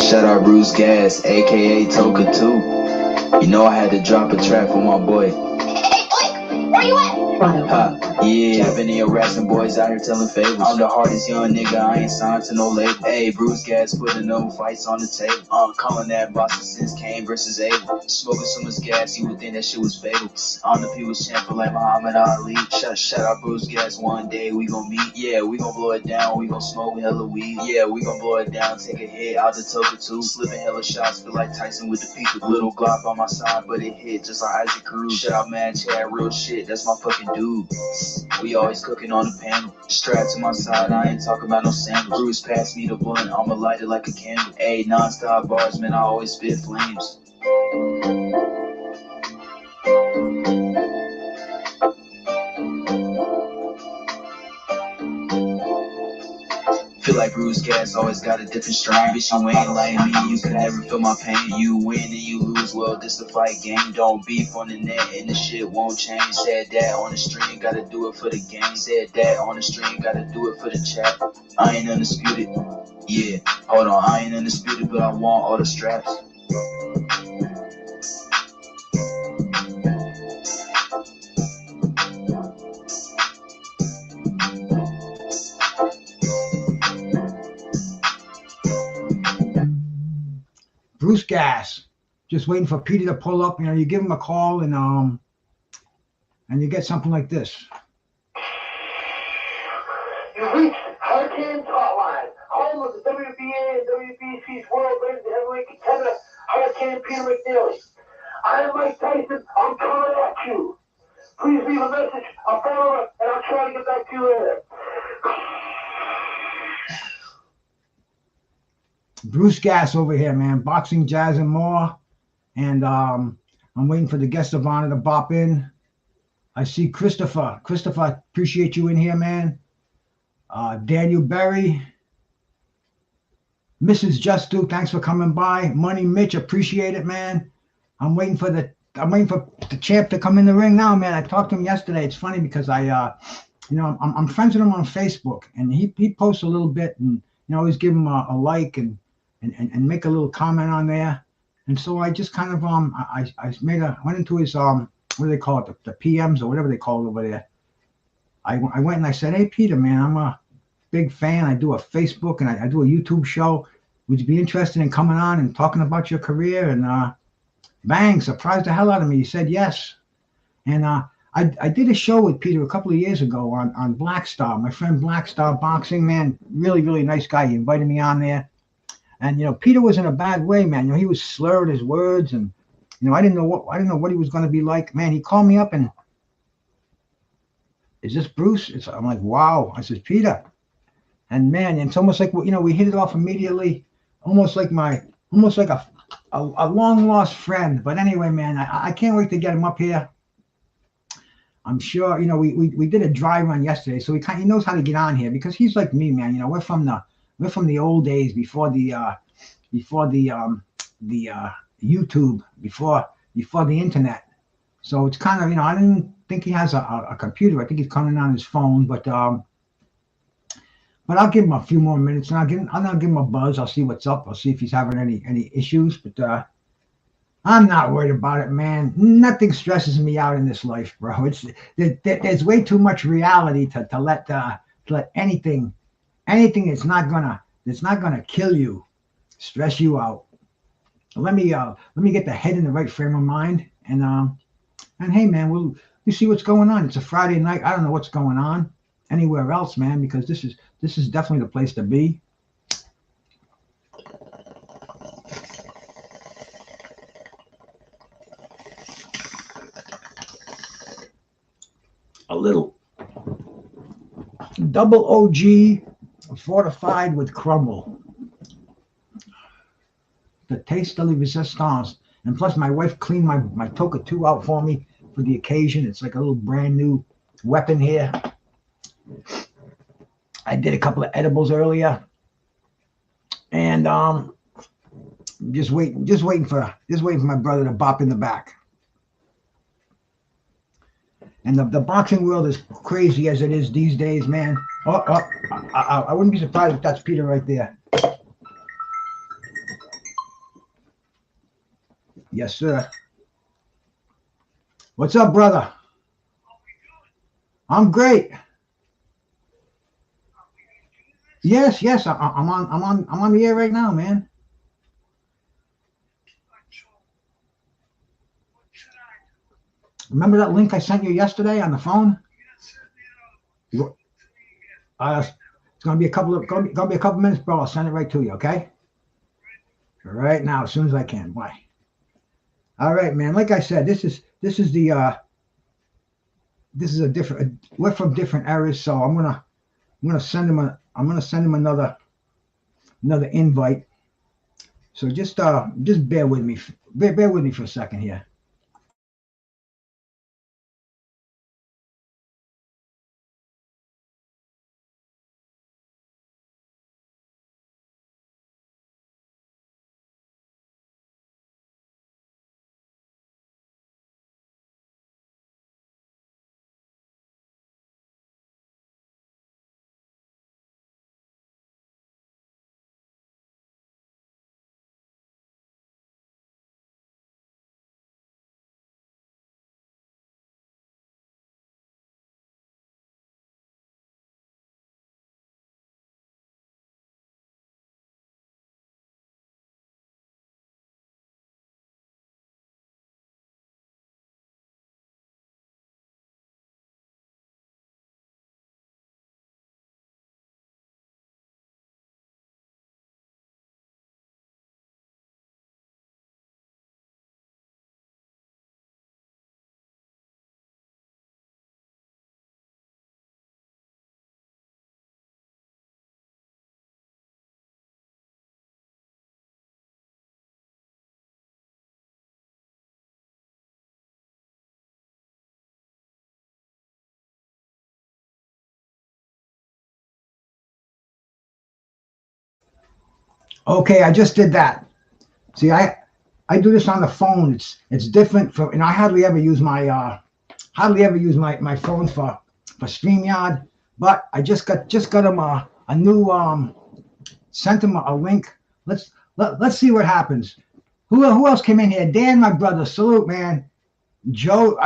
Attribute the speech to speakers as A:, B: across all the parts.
A: Shout out BruceGas, aka Toka 2. You know I had to drop a track for my boy.
B: Hey, Blake, where you at?
A: Yeah, I've been in your rapping boys out here telling favors. I'm the hardest young nigga, I ain't signed to no label. Hey, BruceGas putting them fights on the table. I'm calling that Boston since Kane versus Abel. Smoking so much gas, you would think that shit was fatal. I'm the people's champion like Muhammad Ali. Shout out BruceGas, one day we gon' meet. Yeah, we gon' blow it down, we gon' smoke hella weed. Yeah, we gon' blow it down, take a hit out the Toka 2. Slipping hella shots, feel like Tyson with the Peter. Little Glock on my side, but it hit just like Isaac Cruz. Shout out Mad Chad, real shit, that's my fucking dude. We always cooking on the panel. Strapped to my side, I ain't talking about no sandals. Bruce passed me the blunt, I'ma light it like a candle. Ayy, non-stop bars, man, I always spit flames. Feel like BruceGas always got a different strain. Bitch, you ain't like me, you can never feel my pain. You win and you lose, well, this the fight game. Don't beef on the net and the shit won't change. Said that on the stream, gotta do it for the game. Said that on the stream, gotta do it for the chat. I ain't undisputed, yeah, hold on, I ain't undisputed, but I want all the straps.
C: BruceGas, just waiting for Peter to pull up. You know, you give him a call and you get something like this.
D: You reached Hurricane's hotline, home of the WBA and WBC's world rated heavyweight contender, Hurricane Peter McNeeley. I am Mike Tyson. I'm coming at you. Please leave a message. I'll follow up, and I'll try to get back to you later.
C: BruceGas over here, man. Boxing, jazz, and more. And I'm waiting for the guest of honor to bop in. I see Christopher. Christopher, appreciate you in here, man. Daniel Berry. Mrs. Justu, thanks for coming by. Money Mitch, appreciate it, man. I'm waiting for the champ to come in the ring now, man. I talked to him yesterday. It's funny because I'm friends with him on Facebook, and he posts a little bit, and always give him a like and make a little comment on there. And so I just kind of went into his what do they call it, the PMs or whatever they call it over there. I went and I said, hey Peter, man, I'm a big fan. I do a Facebook and I do a YouTube show. Would you be interested in coming on and talking about your career? And bang, surprised the hell out of me. He said yes. And I did a show with Peter a couple of years ago on Black Star. My friend Black Star Boxing, man, really, really nice guy. He invited me on there. And Peter was in a bad way, man. He was slurred his words, and I didn't know what he was going to be like. Man, he called me up and, is this Bruce? I'm like, wow. I said, Peter. And man, it's almost like we hit it off immediately, almost like a long lost friend. But anyway, man, I can't wait to get him up here. I'm sure, we did a dry run yesterday, so he knows how to get on here because he's like me, man. We're from the old days before the YouTube, before the internet. So it's kind of, I didn't think he has a computer. I think he's coming on his phone, but I'll give him a few more minutes and I'll give him a buzz. I'll see what's up. I'll see if he's having any issues, but I'm not worried about it, man. Nothing stresses me out in this life, bro. There's way too much reality to let anything that's not gonna kill you stress you out. Let me get the head in the right frame of mind, and hey, man, we'll see what's going on. It's a Friday night. I don't know what's going on anywhere else, man, because this is definitely the place to be. A little double OG fortified with crumble. The taste de la resistance. And plus my wife cleaned my Toka 2 out for me for the occasion. It's like a little brand new weapon here. I did a couple of edibles earlier. And just waiting for my brother to bop in the back. And the boxing world is crazy as it is these days, man. I wouldn't be surprised if that's Peter right there. Yes, sir. What's up, brother? I'm great. Yes, yes. I'm on the air right now, man. Remember that link I sent you yesterday on the phone? It's gonna be a couple minutes, bro. I'll send it right to you, okay? Right now, as soon as I can. Why? All right, man. Like I said, this is a different. We're from different areas, so I'm gonna send him another invite. So just bear with me. Bear with me for a second here. Okay, I just did that. See, I do this on the phone. It's different from, and I hardly ever use my phone for StreamYard. But I just got him a new sent him a link. Let's see what happens. Who else came in here? Dan, my brother, salute, man. Joe,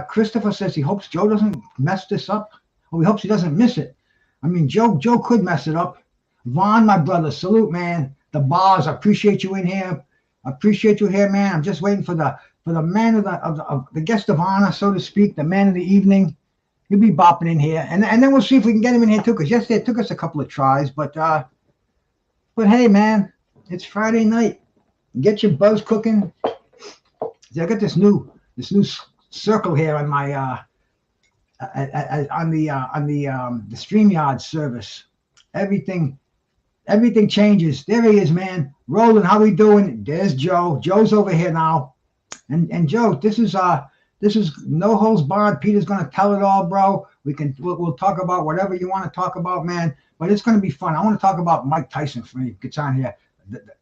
C: Christopher says he hopes Joe doesn't mess this up. Or he hopes he doesn't miss it. I mean, Joe could mess it up. Vaughn, my brother, salute, man. The bars, I appreciate you in here. I appreciate you here, man. I'm just waiting for the man of the guest of honor, so to speak, the man of the evening. He'll be bopping in here, and then we'll see if we can get him in here too. Because yesterday it took us a couple of tries, but hey, man, it's Friday night. Get your buzz cooking. See, I got this new circle here on my on the StreamYard service. Everything changes. There he is, man. Roland, how we doing? There's Joe. Joe's over here now. And Joe, this is no holds barred. Peter's gonna tell it all, bro. We'll talk about whatever you want to talk about, man. But it's gonna be fun. I want to talk about Mike Tyson when he gets on here,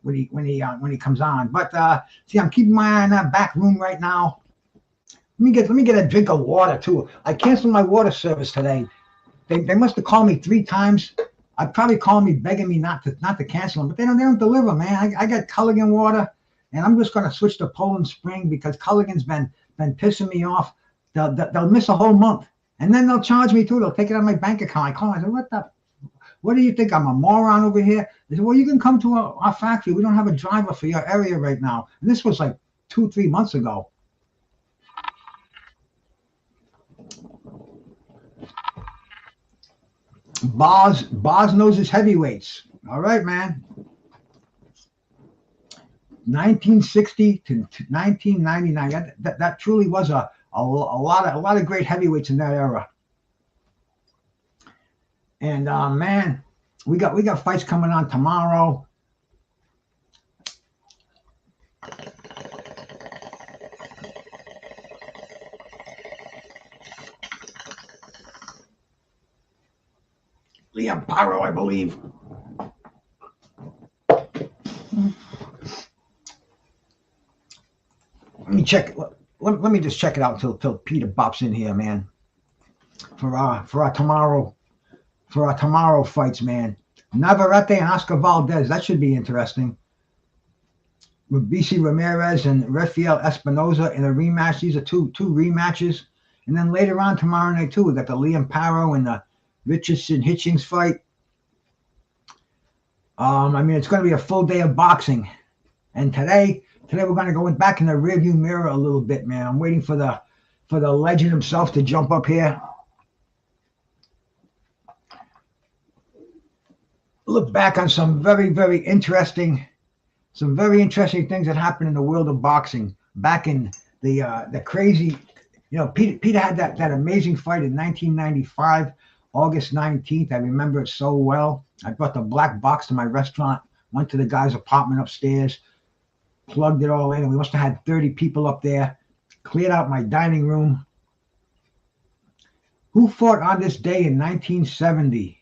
C: when he comes on. But see, I'm keeping my eye on that back room right now. Let me get a drink of water too. I canceled my water service today. They must have called me 3 times. I'd probably call me begging me not to cancel them, but they don't deliver, man. I got Culligan water, and I'm just gonna switch to Poland Spring because Culligan's been pissing me off. They'll miss a whole month, and then they'll charge me too. They'll take it out of my bank account. I call them, I said, what do you think? I'm a moron over here? They said, well, you can come to our factory. We don't have a driver for your area right now. And this was like 2-3 months ago. Boz knows his heavyweights. All right, man. 1960 to 1999. That truly was a lot of great heavyweights in that era. And man, we got fights coming on tomorrow. Liam Paro, I believe. Let me check. Let me just check it out until Peter bops in here, man. For our tomorrow fights, man. Navarrete and Oscar Valdez. That should be interesting. with BC Ramirez and Rafael Espinoza in a rematch. These are two rematches. And then later on tomorrow night too, we got the Liam Paro and the Richardson Hitchings fight. I mean, it's going to be a full day of boxing. And today we're going to go back in the rearview mirror a little bit, man. I'm waiting for the legend himself to jump up here. Look back on some very, very interesting things that happened in the world of boxing back in the crazy, you know, Peter had that amazing fight in 1995, August 19th. I remember it so well. I brought the black box to my restaurant, went to the guy's apartment upstairs, plugged it all in, and we must have had 30 people up there, cleared out my dining room. Who fought on this day in 1970?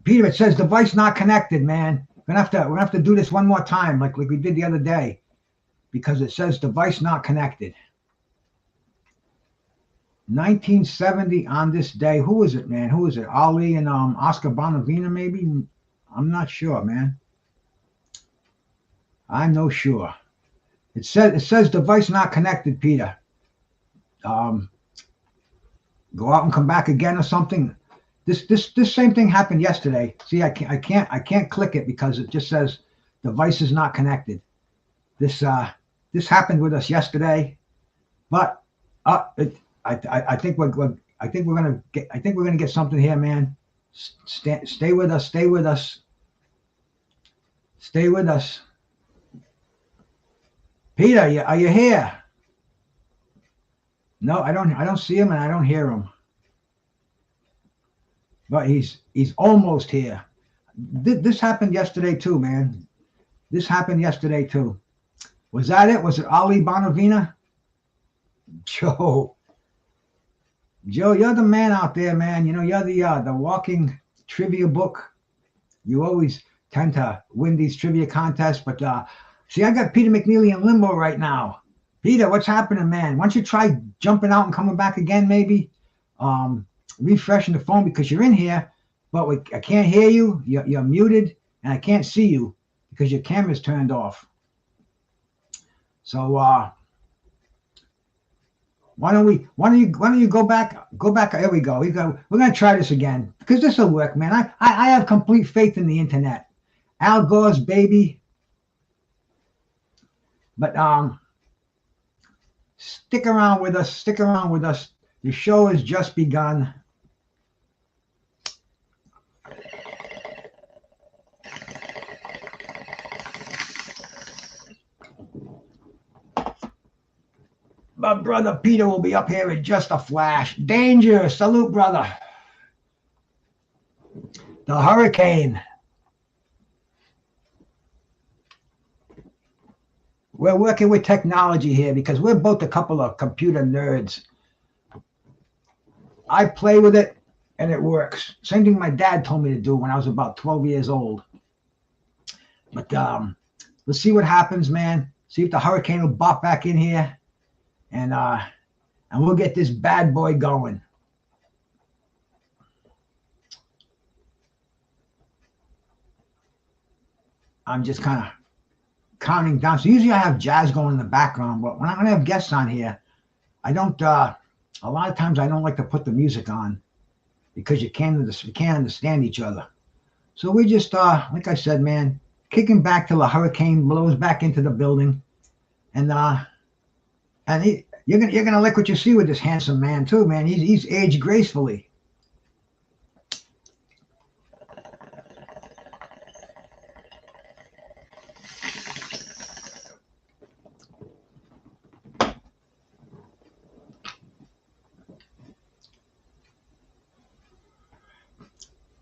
C: Peter, it says device not connected, man. We're gonna have to do this one more time, like we did the other day, because it says device not connected. 1970 on this day. Who is it, man? Who is it? Ali and Oscar Bonavena, maybe? I'm not sure, man. I'm no sure. It says device not connected, Peter. Go out and come back again or something. This same thing happened yesterday. See, I can't click it because it just says device is not connected. This happened with us yesterday, but I think we're gonna get something here, man. Stay with us. Stay with us. Stay with us. Peter, are you here? No, I don't see him and I don't hear him. But he's almost here. This happened yesterday too, man. This happened yesterday too. Was that it? Was it Ali Bonavena? Joe, you're the man out there, man. You know, you're the walking trivia book. You always tend to win these trivia contests. But see, I got Peter McNeeley in limbo right now. Peter, what's happening, man? Why don't you try jumping out and coming back again, maybe? Refreshing the phone because you're in here, but I can't hear you. You're muted, and I can't see you because your camera's turned off. So why don't you go back? Here we go. We're gonna try this again because this will work, man. I have complete faith in the internet. Al Gore's baby. But stick around with us. Stick around with us. The show has just begun. My brother Peter will be up here in just a flash. Danger. Salute, brother. The hurricane. We're working with technology here because we're both a couple of computer nerds. I play with it and it works. Same thing my dad told me to do when I was about 12 years old. But let's see what happens, man. See if the hurricane will bop back in here. And we'll get this bad boy going. I'm just kind of counting down. So usually I have jazz going in the background, but when I have guests on here, I don't. A lot of times I don't like to put the music on because you can't understand each other. So we just, like I said, man, kicking back till the hurricane blows back into the building, and you're gonna like what you see with this handsome man too, man. He's aged gracefully.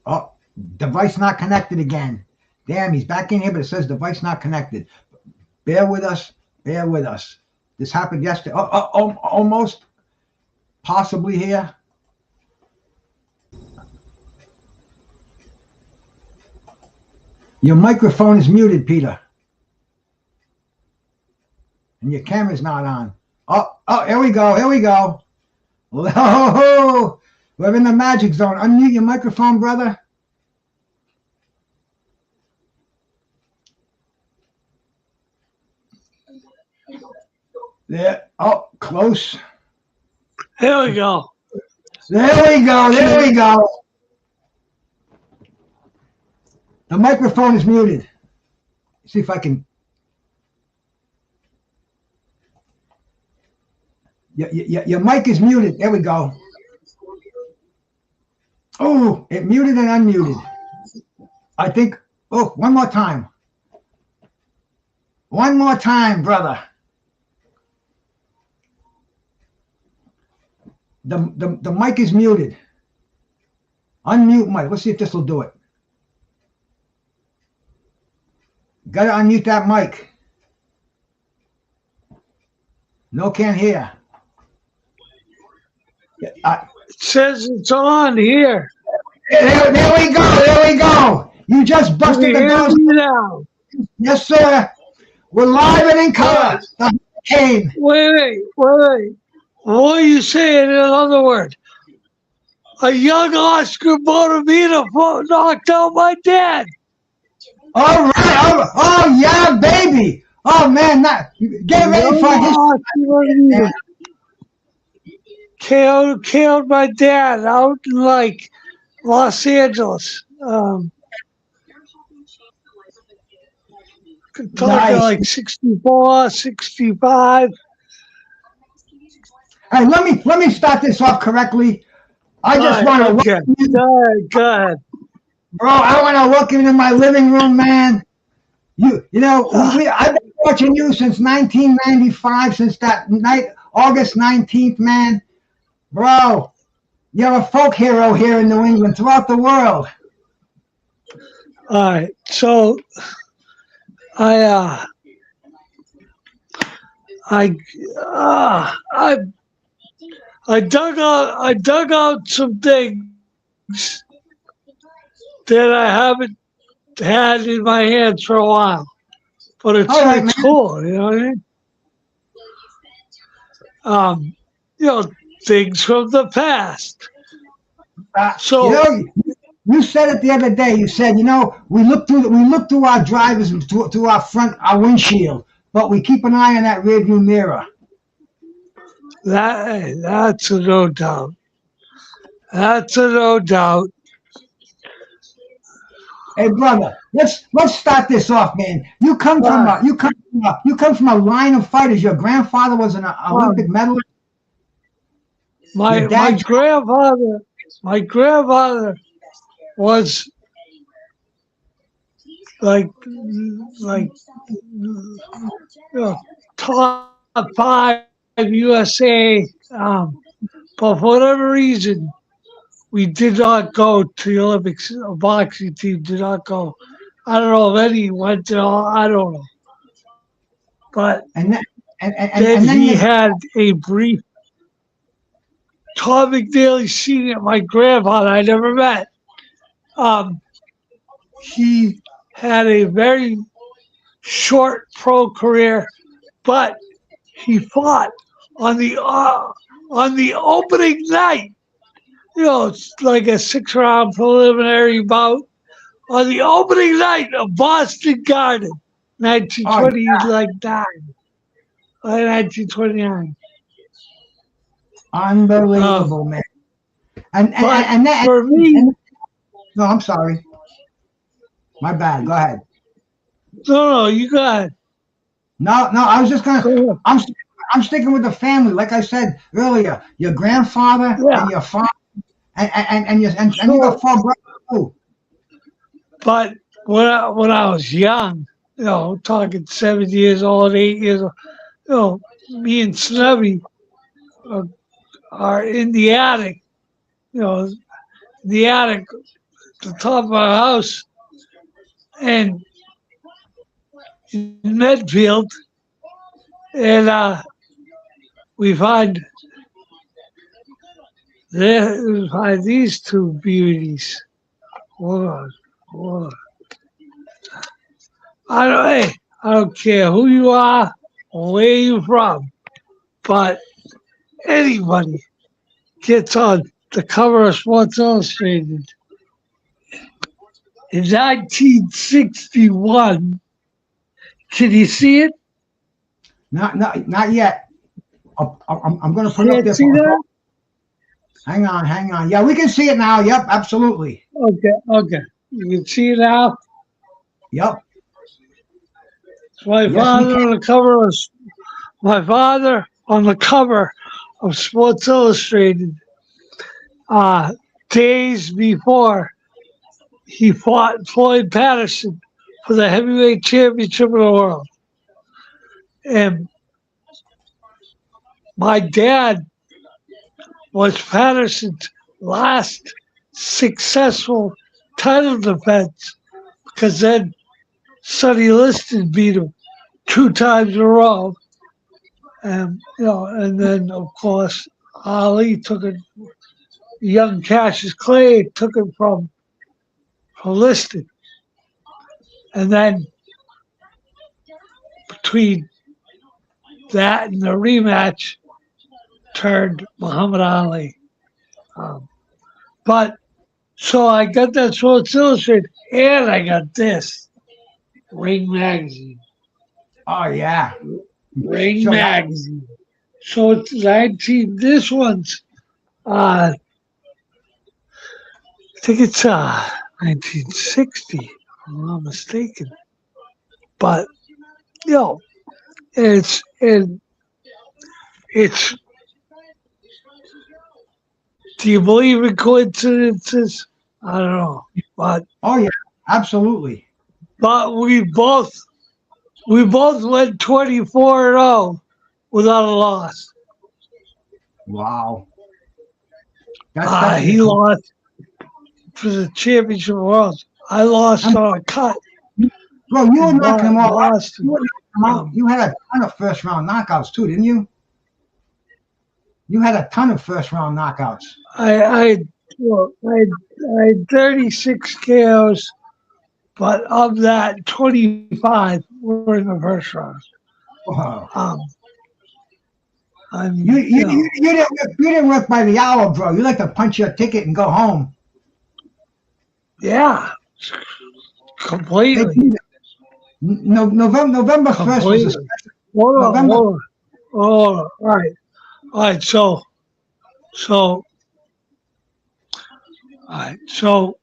C: Oh, device not connected again. Damn, he's back in here, but it says device not connected. Bear with us. Bear with us. This happened yesterday. Almost. Possibly here. Your microphone is muted, Peter. And your camera's not on. Oh, here we go. Here we go. Oh, we're in the magic zone. Unmute your microphone, brother. There. Oh, close.
E: Here we go.
C: There we go. There we go. The microphone is muted. See if I can. Your mic is muted. There we go. Oh, it muted and unmuted. I think. Oh, one more time. One more time, brother. The mic is muted. Unmute mic. Let's see if this will do it. Got to unmute that mic. No, can't hear.
E: It says it's on here.
C: There we go. There we go. You just busted the doors.
E: Now.
C: Yes, sir. We're live and in color. The hurricane.
E: Wait. What are you saying in other words? A young Oscar Bonavita knocked out my dad.
C: All right. Oh, yeah, baby. Oh, man. Get ready for his.
E: Killed my dad out in like Los Angeles. Talking
C: Nice.
E: like 64, 65.
C: Hey, let me start this off correctly. I just want to welcome you.
E: Go ahead.
C: Bro, I want to welcome you to my living room, man. I've been watching you since 1995, since that night, August 19th, man. Bro, you're a folk hero here in New England, throughout the world.
E: All right, so I dug out some things that I haven't had in my hands for a while, but it's cool, you know what I mean? Things from the past.
C: You said it the other day. You said, we look through our drivers and through our windshield, but we keep an eye on that rearview mirror.
E: That's a no doubt. That's a no doubt.
C: Hey, brother, let's start this off, man. You come from a line of fighters. Your grandfather was an Olympic medalist.
E: My grandfather was top 5 USA, but for whatever reason, we did not go to the Olympics. A boxing team did not go. I don't know if any went to all. I don't know. But then he had a brief. Tom McNeeley Sr., my grandfather, I never met. He had a very short pro career, but he fought on the opening night. It's like a 6-round preliminary bout on the opening night of Boston Garden, 1929.
C: Unbelievable, man. And
E: for me,
C: no, I'm sorry. My bad. Go ahead.
E: No, you got it.
C: No, I was just gonna. I'm sticking with the family. Like I said earlier, your grandfather and your father, and you got 4 brothers too.
E: But when I was young, talking 7 years old, 8 years old, me and Snubby are in the attic, the top of our house, and in Medfield, and we find these 2 beauties. Hold on. I don't care who you are or where you're from, but anybody gets on the cover of Sports Illustrated in 1961. Can you see it?
C: Not yet. I'm going to put it up
E: Can't
C: there.
E: see that?
C: Hang on. Yeah, we can see it now. Yep, absolutely.
E: Okay. You can see it now.
C: Yep.
E: It's my
C: Yes, we
E: father
C: can.
E: on the cover of my father on the cover of Sports Illustrated. Days before he fought Floyd Patterson for the heavyweight championship of the world. And my dad was Patterson's last successful title defense because then Sonny Liston beat him 2 times in a row. And and then of course Ali took it, young Cassius Clay took it from Liston. And then between that and the rematch turned Muhammad Ali. But so I got that Sports Illustrated and I got this Ring Magazine.
C: Oh yeah.
E: Ring
C: So that-
E: Magazine. So it's 19. This one's I think it's 1960, if I'm not mistaken. But it's do you believe in coincidences? I don't know. But
C: Oh yeah, absolutely.
E: we both went 24-0 without a loss.
C: Wow.
E: He lost for the championship world. I lost on a cut.
C: Bro, you were knocking him off.
E: Boston.
C: You had a ton of first round knockouts too, didn't you? You had a ton of first round knockouts.
E: I had 36 KOs, but of that, 25 were in the first round.
C: Wow.
E: I mean,
C: You didn't work by the hour, bro. You like to punch your ticket and go home.
E: yeah, completely.
C: November 1st was a special.
E: Hold on. All right. So, all right. So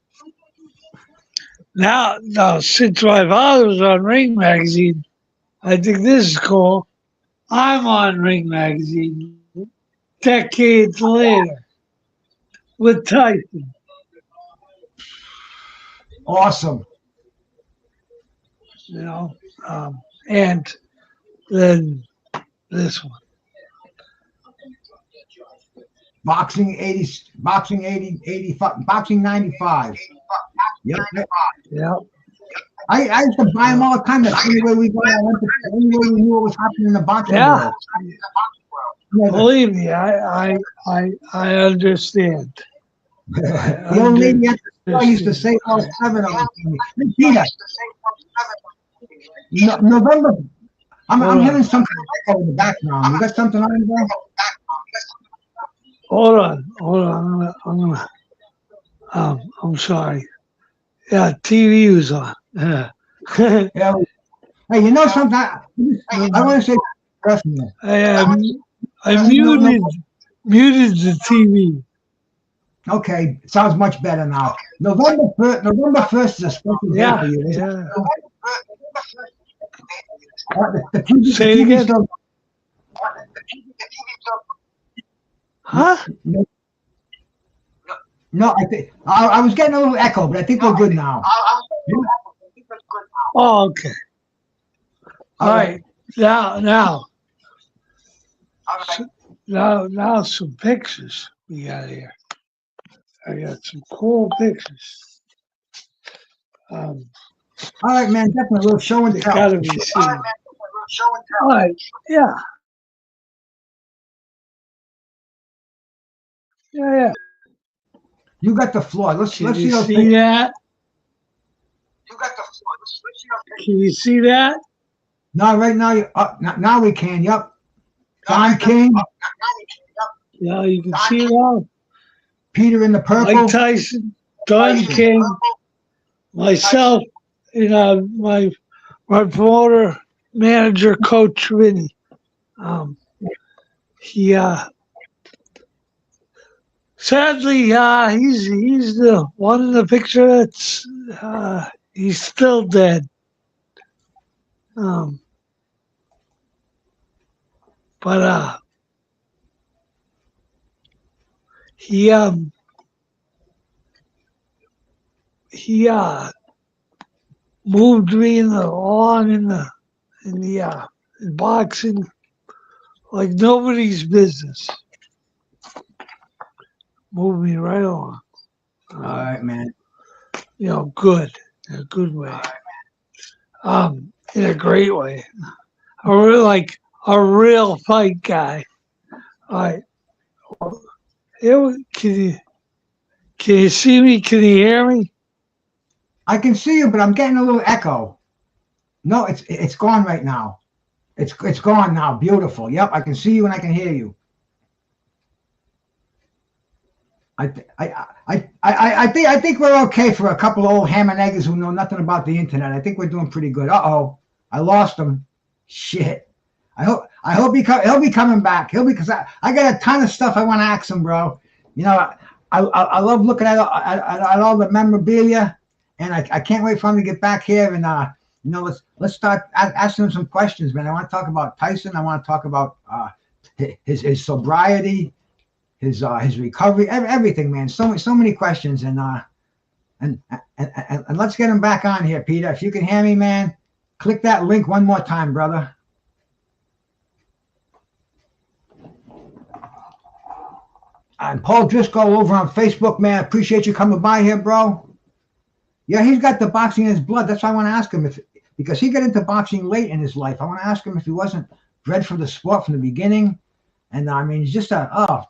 E: now, since my father was on Ring Magazine, I think this is cool. I'm on Ring Magazine decades later with Tyson.
C: Awesome.
E: And then this one.
C: Boxing 85, boxing 95. Yep. I used to buy them all the time. That's the only way we got. Anyway, we knew what was happening in the boxing world.
E: Believe me, I understand.
C: The old lady at the store used to say all 7 of them to me. Peter, November. I'm having some kind of echo in the background. You got something on there?
E: Hold on. I'm sorry. Yeah, TV was on. Yeah.
C: Yeah. Hey, you know something? I want to say personal.
E: I muted the TV.
C: Okay, sounds much better now. November 1st is a special day for you.
E: Yeah.
C: The TV,
E: Say it again. Huh?
C: No, I think I was getting a little echo, but I think we're good now.
E: Oh, okay. All right. Now some pictures we got here. I got some cool pictures.
C: All right, man, definitely a little show and tell.
E: Gotta be seen. All right, yeah.
C: You got the floor. Let's
E: Can
C: see
E: you
C: those
E: see
C: pictures.
E: that? Can you see that?
C: No, right now now we can. Yep. Don King.
E: Yeah, you can see that.
C: Peter in the purple.
E: Mike Tyson, Don King, myself, and my promoter, manager, coach, Vinny. he sadly he's the one in the picture that's he's still dead. Um, but he moved me along in the in boxing like nobody's business. Moved me right along.
C: All right, man.
E: Good in a good way. In a great way. Like a real fight guy. All right. Well, can you see me? Can you hear me?
C: I can see you, but I'm getting a little echo. No, it's gone right now. It's gone now. Beautiful. Yep, I can see you and I can hear you. I think we're okay for a couple of old ham and eggers who know nothing about the internet. I think we're doing pretty good. Uh-oh, I lost him. Shit. I hope he'll be coming back. He'll be, because I got a ton of stuff I want to ask him, bro. I love looking at all the memorabilia, and I can't wait for him to get back here and let's start asking him some questions, man. I want to talk about Tyson. I want to talk about his sobriety, his recovery, everything, man. So many questions, and let's get him back on here, Peter. If you can hear me, man, click that link one more time, brother. And Paul Driscoll over on Facebook, man. Appreciate you coming by here, bro. Yeah, he's got the boxing in his blood. That's why I want to ask him because he got into boxing late in his life. I want to ask him if he wasn't bred for the sport from the beginning. And I mean, he's just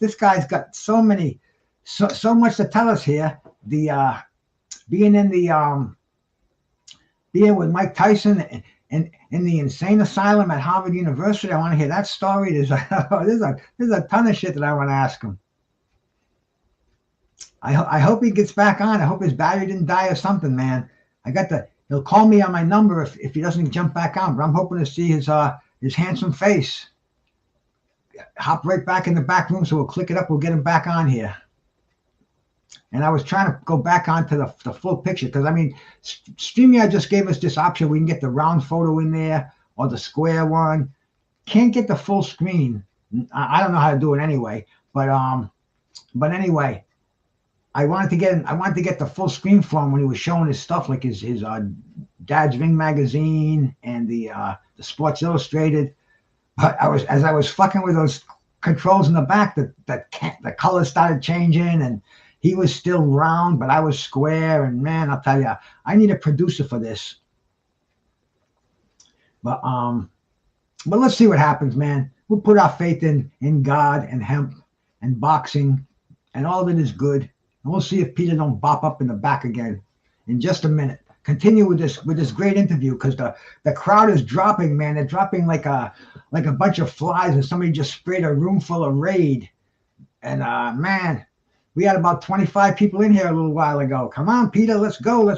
C: this guy's got so much to tell us here. The being with Mike Tyson and in the insane asylum at Harvard University. I want to hear that story. There's a ton of shit that I want to ask him. I hope he gets back on. I hope his battery didn't die or something, man. He'll call me on my number if he doesn't jump back on. But I'm hoping to see his handsome face. Hop right back in the back room, so we'll click it up. We'll get him back on here. And I was trying to go back onto the full picture because, I mean, StreamYard just gave us this option. We can get the round photo in there or the square one. Can't get the full screen. I don't know how to do it anyway. But anyway, I wanted to get the full screen for him when he was showing his stuff, like his Dad's Ring magazine and the Sports Illustrated. But as I was fucking with those controls in the back, the colors started changing, and he was still round, but I was square. And man, I'll tell you, I need a producer for this. But let's see what happens, man. We'll put our faith in God and hemp and boxing, and all of it is good. And we'll see if Peter don't bop up in the back again in just a minute. Continue with this great interview, because the crowd is dropping, man. They're dropping like a bunch of flies, and somebody just sprayed a room full of Raid. And man, we had about 25 people in here a little while ago. Come on, Peter, let's go.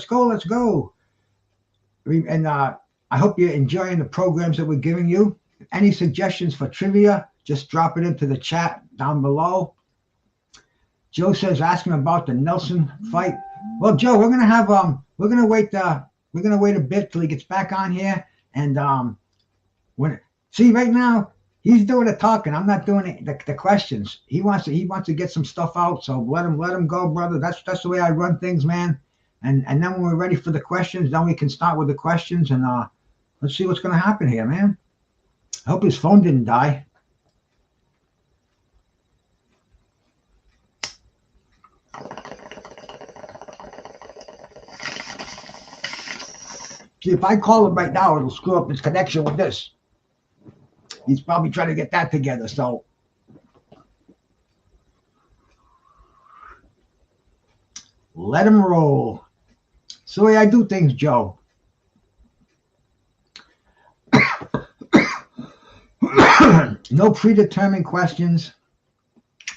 C: And I hope you're enjoying the programs that we're giving you. Any suggestions for trivia, just drop it into the chat down below. Joe says, ask him about the Nelson fight. Well, Joe, we're gonna wait a bit till he gets back on here. And right now he's doing the talking. I'm not doing the questions. He wants to get some stuff out. So let him go, brother. That's the way I run things, man. And then when we're ready for the questions, then we can start with the questions, and let's see what's gonna happen here, man. I hope his phone didn't die. See, if I call him right now, it'll screw up his connection with this. He's probably trying to get that together. So let him roll. It's the way I do things, Joe. No predetermined questions.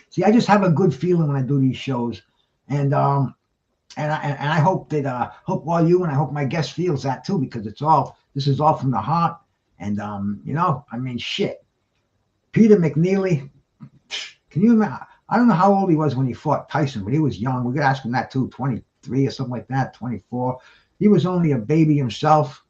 C: See, I just have a good feeling when I do these shows, and I hope that hope all you and I hope my guest feels that too, because this is all from the heart. And I mean, shit. Peter McNeeley, Can you imagine? I don't know how old he was when he fought Tyson, but he was young. We could ask him that too, 23 or something like that, 24. He was only a baby himself.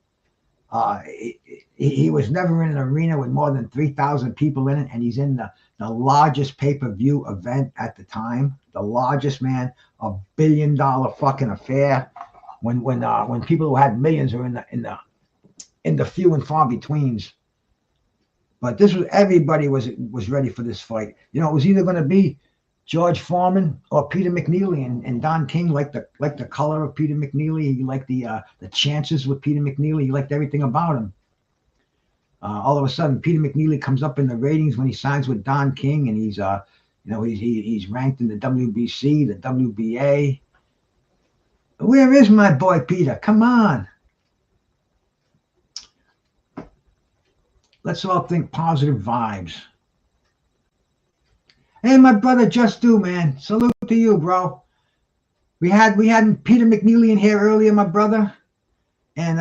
C: He was never in an arena with more than 3,000 people in it, and he's in the largest pay-per-view event at the time, the largest, man, $1 billion fucking affair. When people who had millions were in the few and far betweens. But this was everybody was ready for this fight. You know, it was either going to be George Foreman or Peter McNeeley, and Don King liked the color of Peter McNeeley. He liked the chances with Peter McNeeley. He liked everything about him. All of a sudden, Peter McNeeley comes up in the ratings when he signs with Don King, and he's he's ranked in the WBC, the WBA. Where is my boy Peter? Come on. Let's all think positive vibes. Hey, my brother, Just Do, man. Salute to you, bro. We had Peter McNeeley in here earlier, my brother, and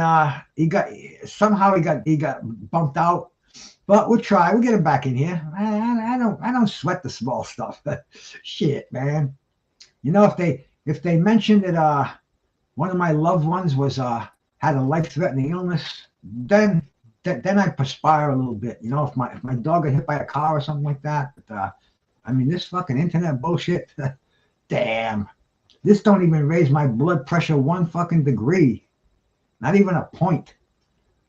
C: he got bumped out. But we'll try. We'll get him back in here. I don't sweat the small stuff. Shit, man. You know, if they mentioned that one of my loved ones was had a life-threatening illness, then I perspire a little bit. You know, if my dog got hit by a car or something like that. But I mean, this fucking internet bullshit. Damn, this don't even raise my blood pressure 1 fucking degree, not even a point.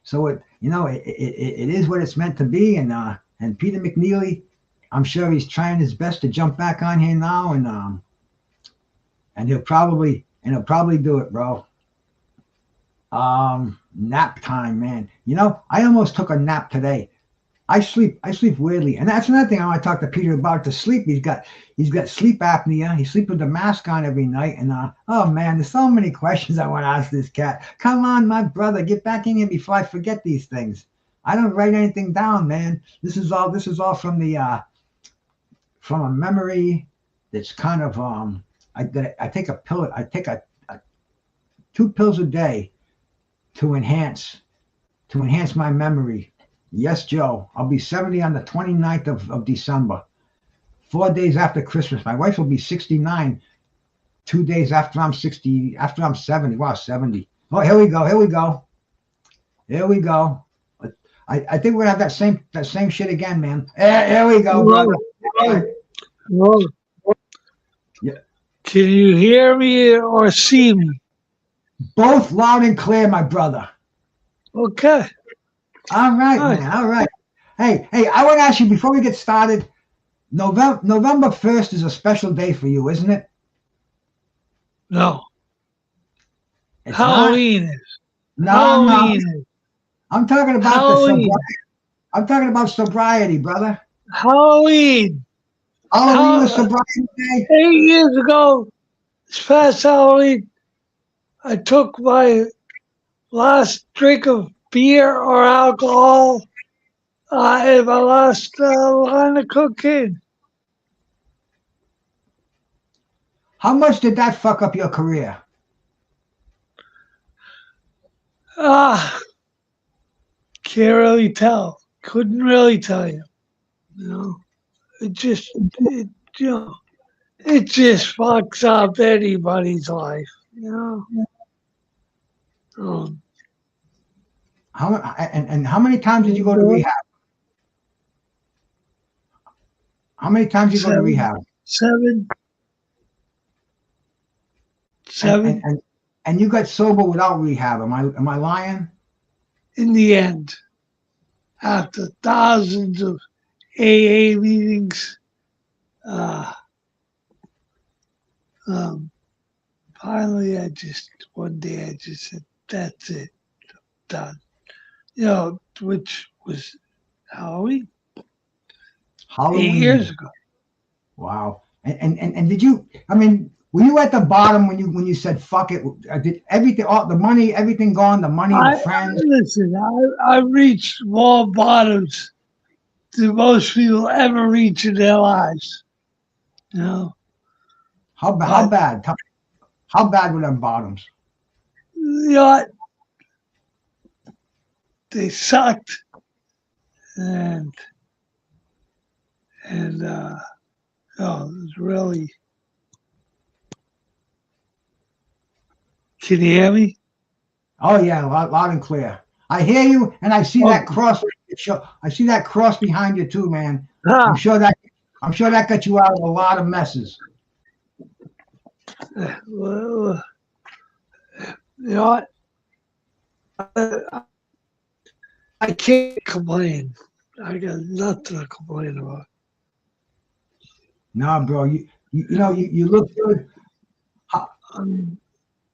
C: So it is what it's meant to be. And Peter McNeeley, I'm sure he's trying his best to jump back on here now, and he'll probably do it, bro. Nap time, man. You know, I almost took a nap today. I sleep weirdly, and that's another thing I want to talk to Peter about. To sleep, he's got sleep apnea. He sleeps with the mask on every night, and oh man, there's so many questions I want to ask this cat. Come on, my brother, get back in here before I forget these things. I don't write anything down, man. This is all from a memory that's kind of I take a pill. I take a 2 pills a day to enhance my memory. Yes, Joe. I'll be 70 on the 29th of December, 4 days after Christmas. My wife will be 69 2 days after I'm 70. Wow, 70. Oh, here we go. I think we're gonna have that same shit again, man. Here we go, brother.
E: Whoa.
C: Yeah.
E: Can you hear me or see me?
C: Both loud and clear, my brother.
E: Okay.
C: All right, man. All right. Hey, I want to ask you before we get started. November 1st is a special day for you, isn't it?
E: No.
C: It's
E: Halloween
C: not?
E: is.
C: No,
E: Halloween
C: no.
E: is.
C: I'm talking about
E: Halloween.
C: I'm talking about sobriety, brother.
E: Halloween.
C: Halloween was sobriety day.
E: 8 years ago, this past Halloween, I took my last drink of beer or alcohol and my last line of cocaine.
C: How much did that fuck up your career?
E: Can't really tell. Couldn't really tell you. You know, it just fucks up anybody's life. You know.
C: How many times did you go to rehab? How many times did you go to rehab?
E: 7.
C: And you got sober without rehab. Am I lying?
E: In the end, after thousands of AA meetings, finally one day I just said, that's it, I'm done. You know, which was Halloween. 8 years ago.
C: Wow. And did you, I mean, were you at the bottom when you said fuck it? Did everything, all the money, everything gone, the money, the friends?
E: Listen, I reached more bottoms than most people ever reach in their lives. You know?
C: How bad? How bad were them bottoms?
E: You know what? They sucked. And it's really. Can you hear me?
C: Oh yeah, loud and clear. I hear you, and I see that cross. I see that cross behind you too, man.
E: Ah,
C: I'm sure that got you out of a lot of messes.
E: well, you know what? I can't complain. I got nothing to complain about.
C: Nah, bro, you look good.
E: Um,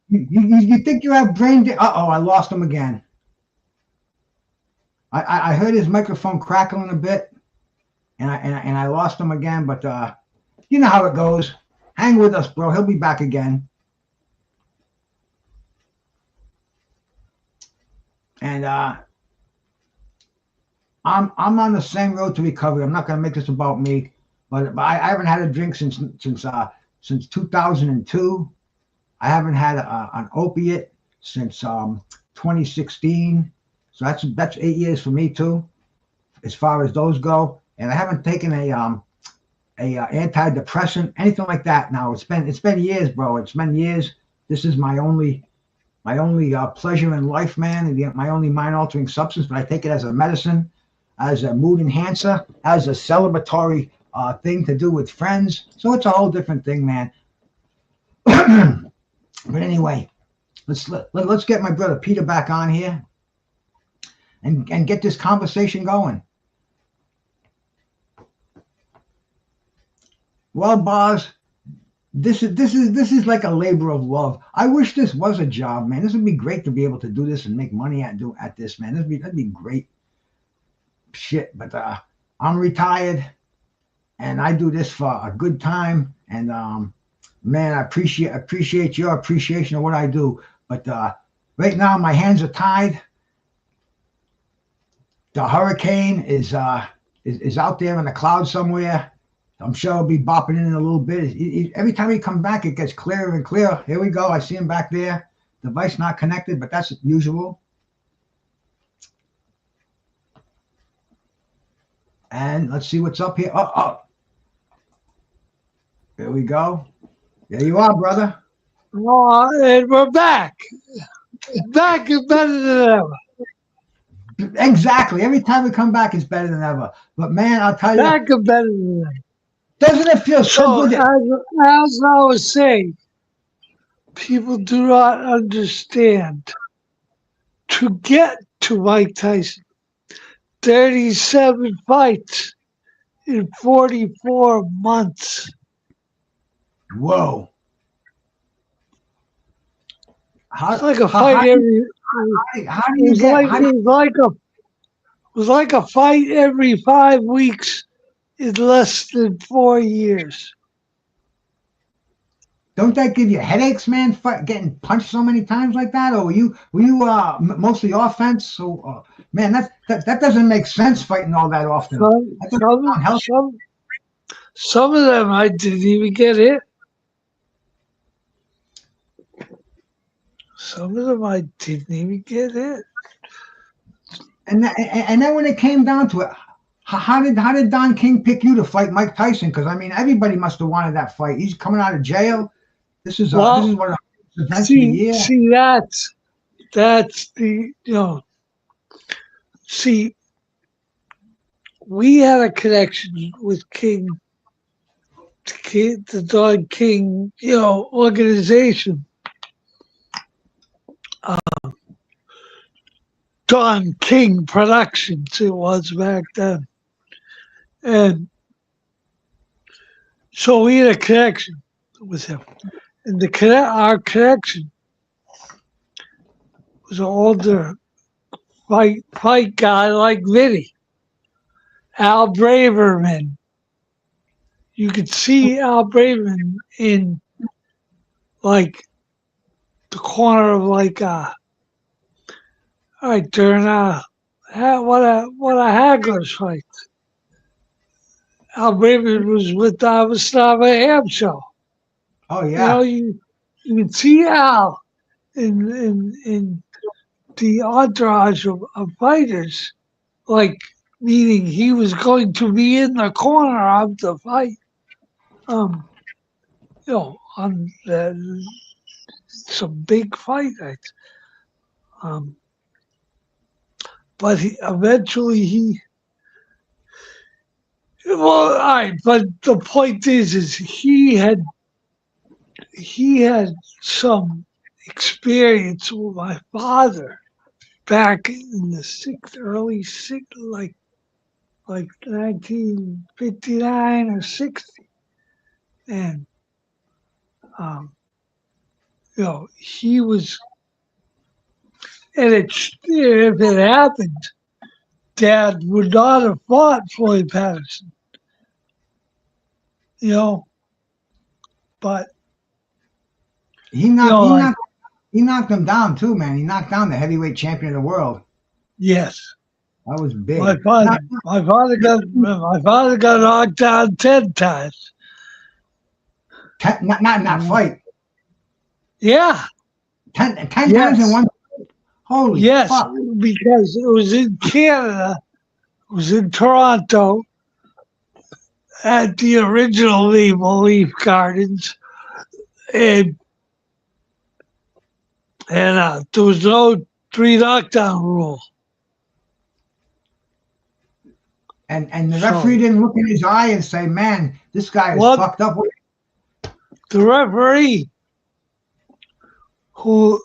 C: You think you have brain? Uh-oh, I lost him again. I heard his microphone crackling a bit, and I lost him again. But you know how it goes. Hang with us, bro. He'll be back again. And I'm on the same road to recovery. I'm not gonna make this about me, but I haven't had a drink since 2002. I haven't had an opiate since 2016. So that's 8 years for me too, as far as those go. And I haven't taken a antidepressant, anything like that. Now it's been years, bro. It's been years. This is my only pleasure in life, man, and my only mind altering substance. But I take it as a medicine, as a mood enhancer, as a celebratory thing to do with friends. So it's a whole different thing, man. But anyway, let's get my brother Peter back on here and get this conversation going. Well, boss, this is like a labor of love. I wish this was a job, man. This would be great to be able to do this and make money at this, man. That'd be great. Shit, but I'm retired, and I do this for a good time. And man, I appreciate your appreciation of what I do. But right now, my hands are tied. The hurricane is out there in the clouds somewhere. I'm sure he'll be bopping in a little bit. Every time he comes back, it gets clearer and clearer. Here we go. I see him back there. Device not connected, but that's usual. And let's see what's up here. Oh. There we go. There you are, brother.
E: Oh, and we're back. Back is better than ever.
C: Exactly. Every time we come back, it's better than ever. But man, I'll tell you.
E: Back is better than ever.
C: Doesn't it feel so good?
E: As I was saying, people do not understand. To get to Mike Tyson, 37 fights in 44 months.
C: Whoa.
E: It's like a fight every.
C: How do you get?
E: It was like a fight every 5 weeks in less than 4 years.
C: Don't that give you headaches, man? Getting punched so many times like that, or were you mostly offense? So, man, that doesn't make sense fighting all that often.
E: Some of them I didn't even get hit. Some of them I didn't even get hit.
C: And then when it came down to it, how did Don King pick you to fight Mike Tyson? Because I mean, everybody must have wanted that fight. He's coming out of jail. This is one of the events of the year.
E: See, that's the See, we had a connection with King, the Don King, organization. Don King Productions, it was back then. And so we had a connection with him. And our connection was an older fight guy like Vinny, Al Braverman. You could see Al Braverman in like the corner of during one of Hagler's fights. Al Braverman was with Slava Ham show.
C: Oh yeah.
E: You can see Al in the entourage of fighters, meaning he was going to be in the corner of the fight. on some big fight nights. But eventually well, all right. But the point is he had some experience with my father back in the early like 1959 or 60, and he was, and if it happened, Dad would not have fought Floyd Patterson, but
C: he knocked him down too, man. He knocked down the heavyweight champion of the world.
E: Yes.
C: That was big.
E: My father got knocked down 10 times.
C: Not in that fight.
E: Yeah.
C: 10 times in one fight. Holy fuck.
E: Because it was in Canada. It was in Toronto at the original Maple Leaf Gardens. And there was no 3 knockdown rule.
C: And the referee didn't look in his eye and say, man, this guy is fucked up.
E: The referee, who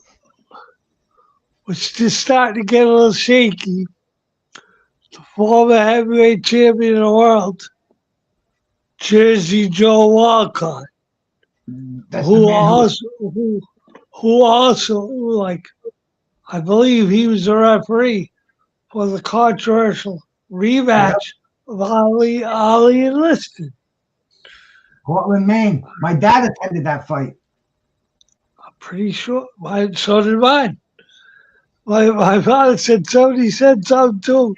E: was just starting to get a little shaky, the former heavyweight champion of the world, Jersey Joe Walcott, who also, like, I believe he was the referee for the controversial rematch of Ali enlisted.
C: Portland, Maine. My dad attended that fight.
E: I'm pretty sure. So did mine. My father said somebody said something to him.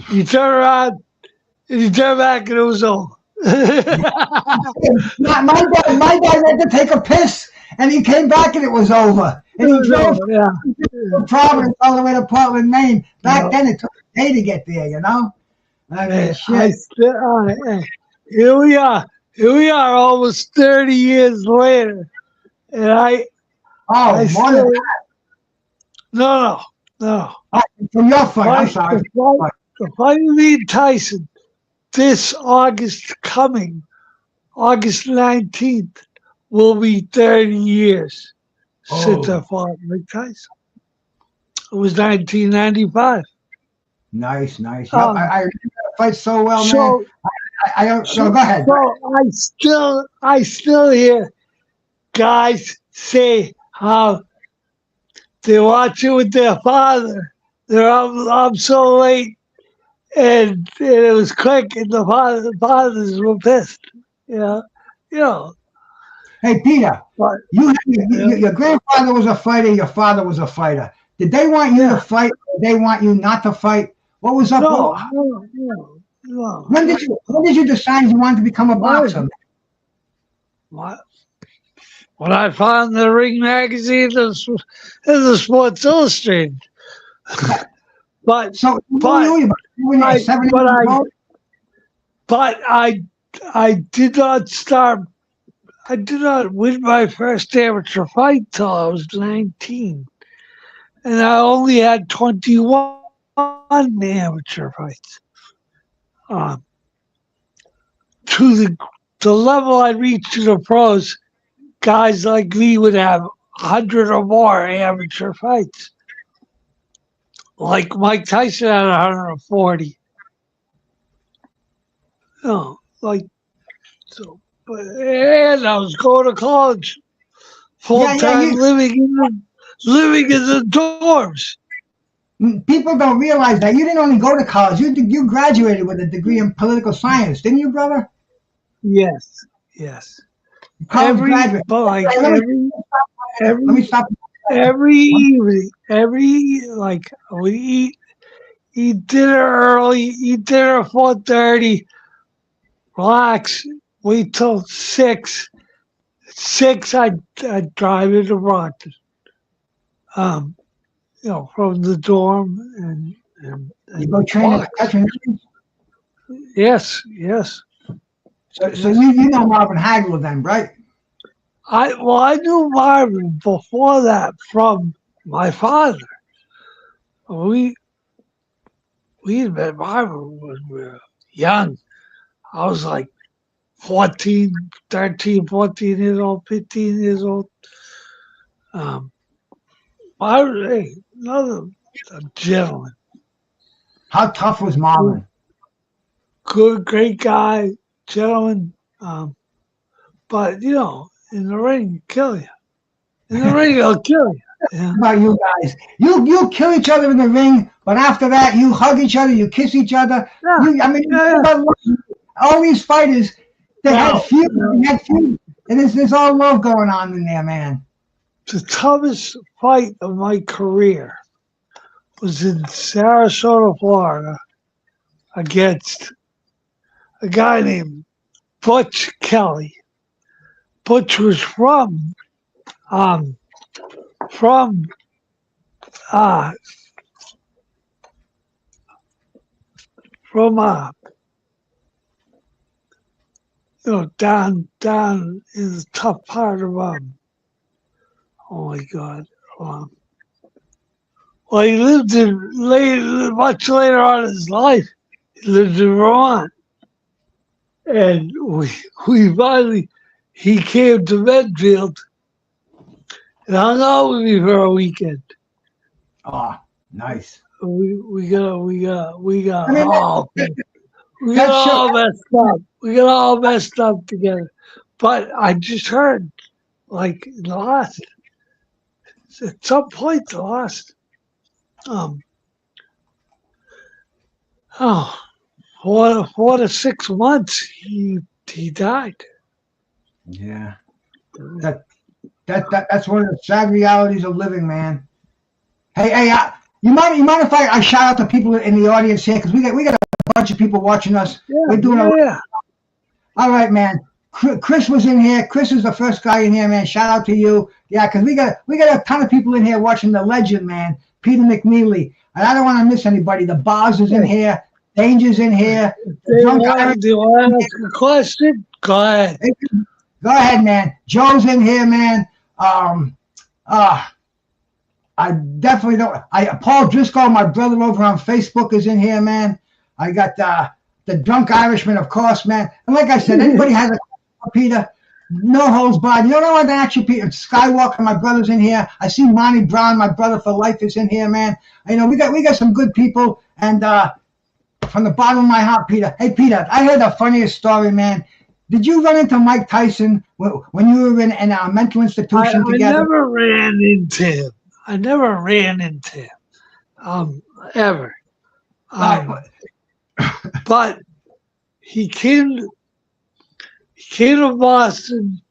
E: He turned around and he turned back and it was over.
C: my dad went to take a piss and he came back and it was over. And he drove from Providence all the way to Portland, Maine. Back then it took a day to get there, I mean, shit.
E: Here we are almost 30 years later. And
C: more than that.
E: No.
C: From your fight, I'm sorry.
E: The fight with me and Tyson, this August 19th, will be 30 years since I fought Mike Tyson. It was 1995. Nice.
C: I remember that fight so well, man. I don't. So go ahead.
E: So I still hear guys say how they watch it with their father. I'm so late, and it was quick, and the fathers were pissed.
C: Hey Peter, your grandfather was a fighter. Your father was a fighter. Did they want you to fight? Or did they want you not to fight? What was up?
E: No.
C: When did you decide you wanted to become a boxer?
E: What? When I found the Ring magazine in the Sports Illustrated. But I did not start. I did not win my first amateur fight till I was 19, and I only had 21 amateur fights. To the level I reached to the pros, guys like me would have 100 or more amateur fights. Like Mike Tyson had 140. And I was going to college full time, living in the dorms.
C: People don't realize that you didn't only go to college; you graduated with a degree in political science, didn't you, brother?
E: Yes. Every evening, we eat dinner early, eat dinner at 4:30, relax, wait till 6. 6, I'd drive into Brockton. From the dorm and
C: you go train at the
E: Yes.
C: So you know Marvin Hagler then, right?
E: I knew Marvin before that from my father. We had met Marvin when we were young. I was like 14, 13, 14 years old, 15 years old. Marvin, hey, another gentleman.
C: How tough was Marvin?
E: Good, great guy, gentleman. But, in the ring, kill you. In the ring, he'll kill you. Yeah.
C: How about you guys? You kill each other in the ring, but after that, you hug each other, you kiss each other.
E: Yeah.
C: All these fighters, they
E: No,
C: had feud, and there's all love going on in there, man.
E: The toughest fight of my career was in Sarasota, Florida, against a guy named Butch Kelly. Butch was from down in the tough part of oh my God. Well, he lived much later on in his life. He lived in Vermont, and we finally he came to Medfield and hung out with me for a weekend.
C: Oh, nice.
E: We got
C: I mean,
E: all messed up. We got all messed up together. But I just heard, like at some point, the last 4 to 6 months, he died.
C: Yeah. That's one of the sad realities of living, man. Hey, you mind if I shout out to people in the audience here, because we got a bunch of people watching us.
E: Yeah,
C: We're doing all right, man. Chris was in here. Chris is the first guy in here, man. Shout out to you. Yeah, because we got a ton of people in here watching the legend, man.
E: Peter McNeeley.
C: And I don't want to miss anybody. The Bars is in here. Danger's in here.
E: Do you want to ask a question? Go ahead.
C: Go ahead, man. Joe's in here, man. I definitely don't. Paul Driscoll, my brother over on Facebook, is in here, man. I got the Drunk Irishman, of course, man. And like I said, anybody has a Peter, no holds barred. You don't want to ask you, Peter. Skywalker, my brother's in here. I see Monty Brown, my brother for life, is in here, man. We got some good people, and from the bottom of my heart, Peter. Hey, Peter, I heard the funniest story, man. Did you run into Mike Tyson when you were in a mental institution together?
E: I never ran into him. I never ran into him, ever. But he came to Boston.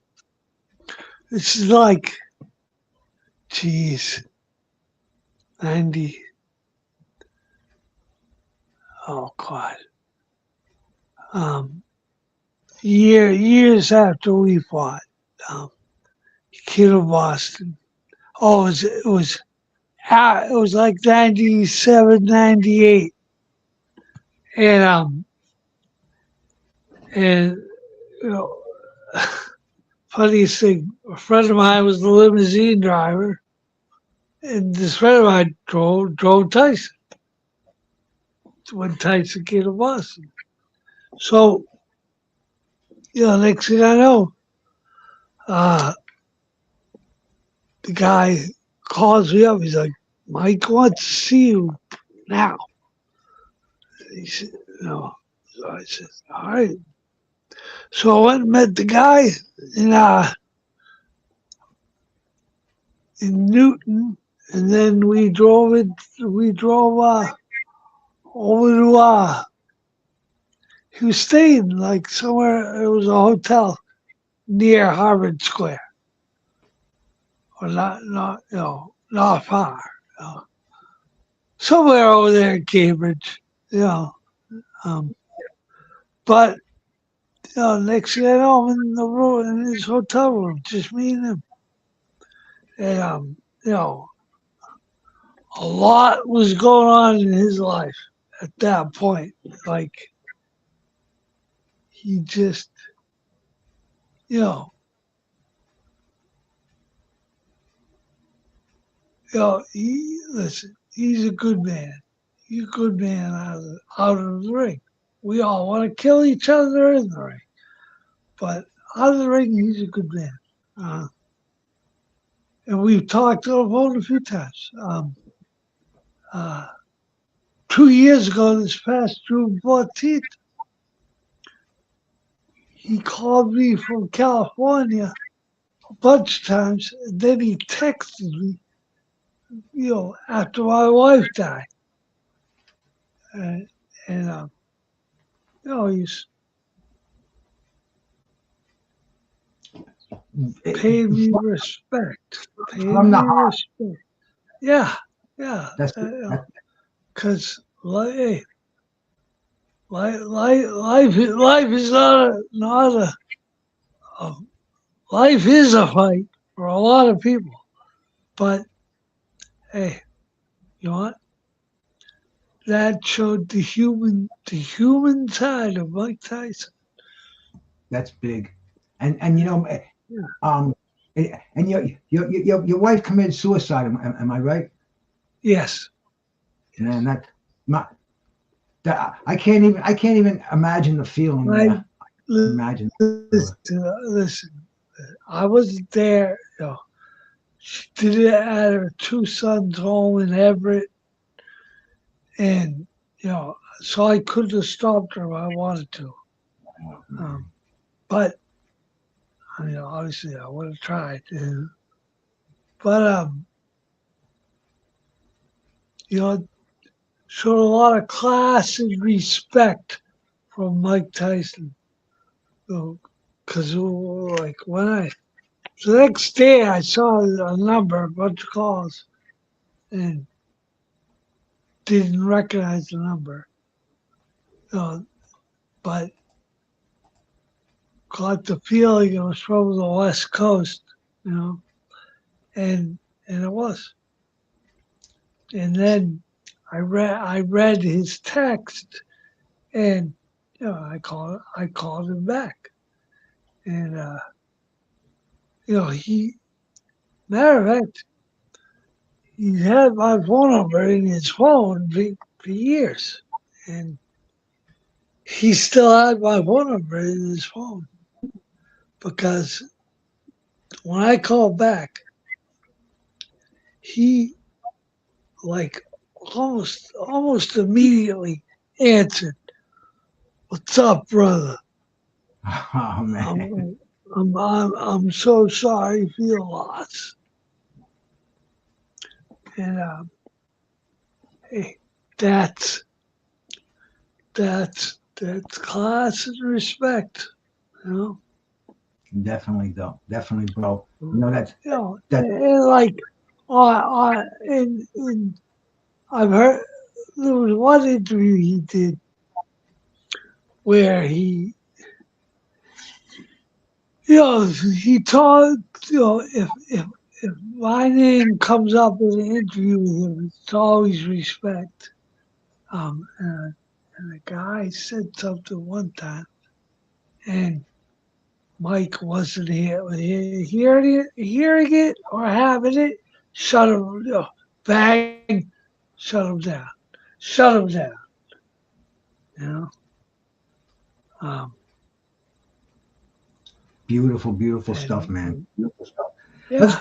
E: This is like, 90. Oh God. Years after we fought, he came to Boston. Oh, it was like 97, 98. And funniest thing, a friend of mine was the limousine driver, and this friend of mine drove Tyson when Tyson came to Boston. So, next thing I know, the guy calls me up. He's like, Mike wants to see you now. He said, So I said, all right. So I went and met the guy in Newton, and then we drove over to he was staying like somewhere. It was a hotel near Harvard Square, or not far, somewhere over there in Cambridge, But next thing I know, I'm in the room in his hotel room, just me and him, and a lot was going on in his life at that point. Like he just you know, listen, he's a good man. He's a good man out of the ring. We all want to kill each other in the ring, but out of the ring, he's a good man. And we've talked on the phone a few times. 2 years ago, this past June 14th, he called me from California a bunch of times, and then he texted me, after my wife died. And he's paid me respect.
C: From the heart.
E: Respect. Yeah.
C: That's
E: Because life is not a life is a fight for a lot of people. But hey, you know what? That showed the human side of Mike Tyson.
C: that's big, and and your wife committed suicide. Am I right?
E: Yes.
C: And that I can't even imagine the feeling. Imagine.
E: Listen, I wasn't there. She did it at her 2 sons' home in Everett, and so I couldn't have stopped her if I wanted to. But obviously, I would have tried. But showed a lot of class and respect from Mike Tyson. Because the next day I saw a bunch of calls, and didn't recognize the number. But got the feeling it was from the West Coast, and it was. And then I read his text, and I called him back, and matter of fact, he had my phone number in his phone for years, and he still had my phone number in his phone, because when I called back, he almost immediately answered, "What's up, brother?
C: Oh man,
E: I'm so sorry for your loss." And hey, that's class and respect,
C: definitely though, definitely, bro. That's
E: and like, and I've heard there was one interview he did where he he told, if my name comes up in an interview with him, it's always respect. And the guy said something one time, and Mike wasn't hearing it or having it. Shut him, bang, shut him down.
C: beautiful stuff, man. Beautiful stuff.
E: Yeah.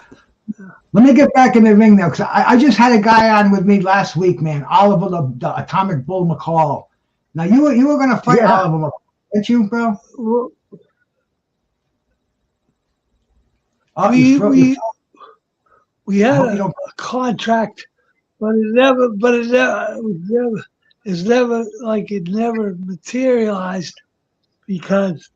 C: Let me get back in the ring now, because I just had a guy on with me last week, man. Oliver the Atomic Bull McCall. Now you were gonna fight Oliver McCall, weren't you, bro?
E: Well, we had a contract, but it never materialized, because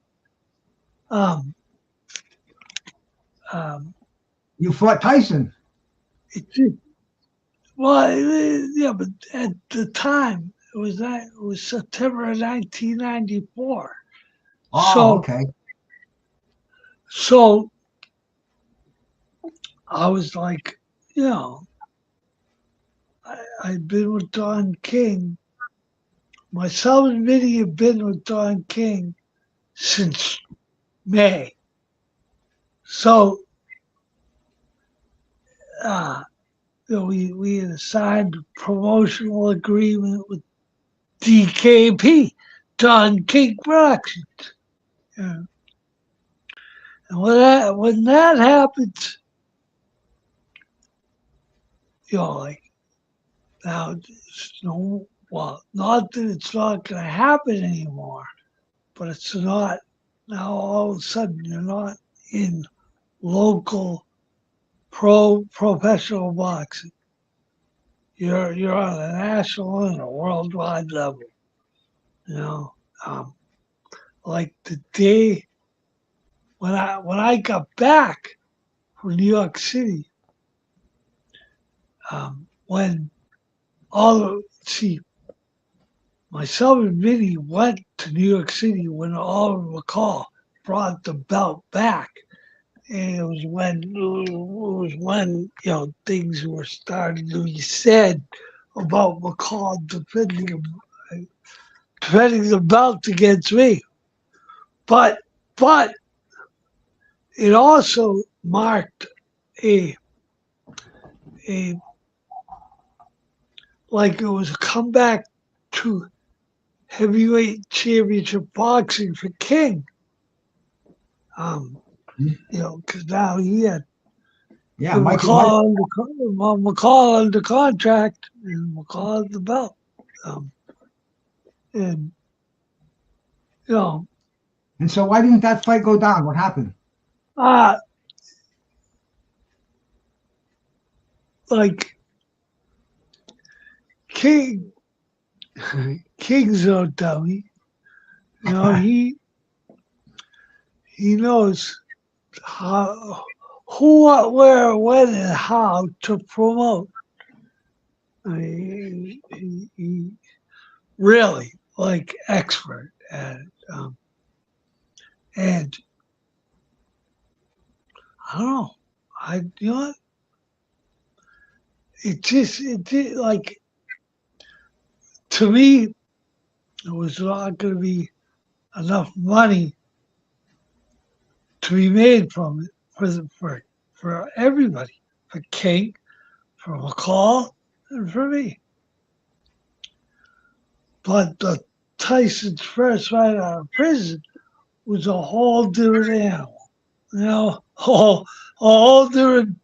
C: you fought Tyson.
E: but at the time it was September of 1994.
C: Oh, okay.
E: So I was like, I'd been with Don King. Myself and Vinny have been with Don King since May. So, we had signed a promotional agreement with DKP, Don King Productions. Yeah. And when that happens, like, now it's not that it's not going to happen anymore, but it's not, now all of a sudden you're not in local professional boxing. You're on a national and a worldwide level. Like the day when I got back from New York City, when myself and Vinny went to New York City when Oliver McCall brought the belt back. And it was when things were starting to be said about McCall defending the belt against me. But it also marked like it was a comeback to heavyweight championship boxing for King. Because now he had McCall under contract and McCall had the belt. And
C: so why didn't that fight go down? What happened?
E: Like King's no dummy. He knows how, who, what, where, when, and how to promote. I mean, he really expert at it. And I don't know. What? It did to me, it was not going to be enough money to be made from it for everybody, for King, for McCall, and for me. But the Tyson's first fight out of prison was a whole different animal, a whole different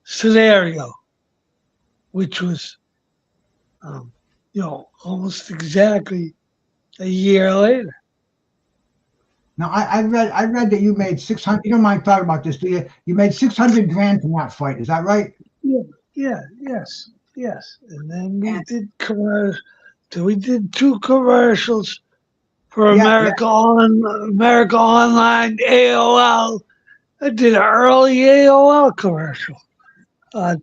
E: scenario, which was, almost exactly a year later.
C: Now I read that you made 600. You don't mind talking about this, do you? You made 600 grand from that fight. Is that right?
E: Yes. And then we did commercials. So we did 2 commercials for America Online, AOL. I did an early AOL commercial,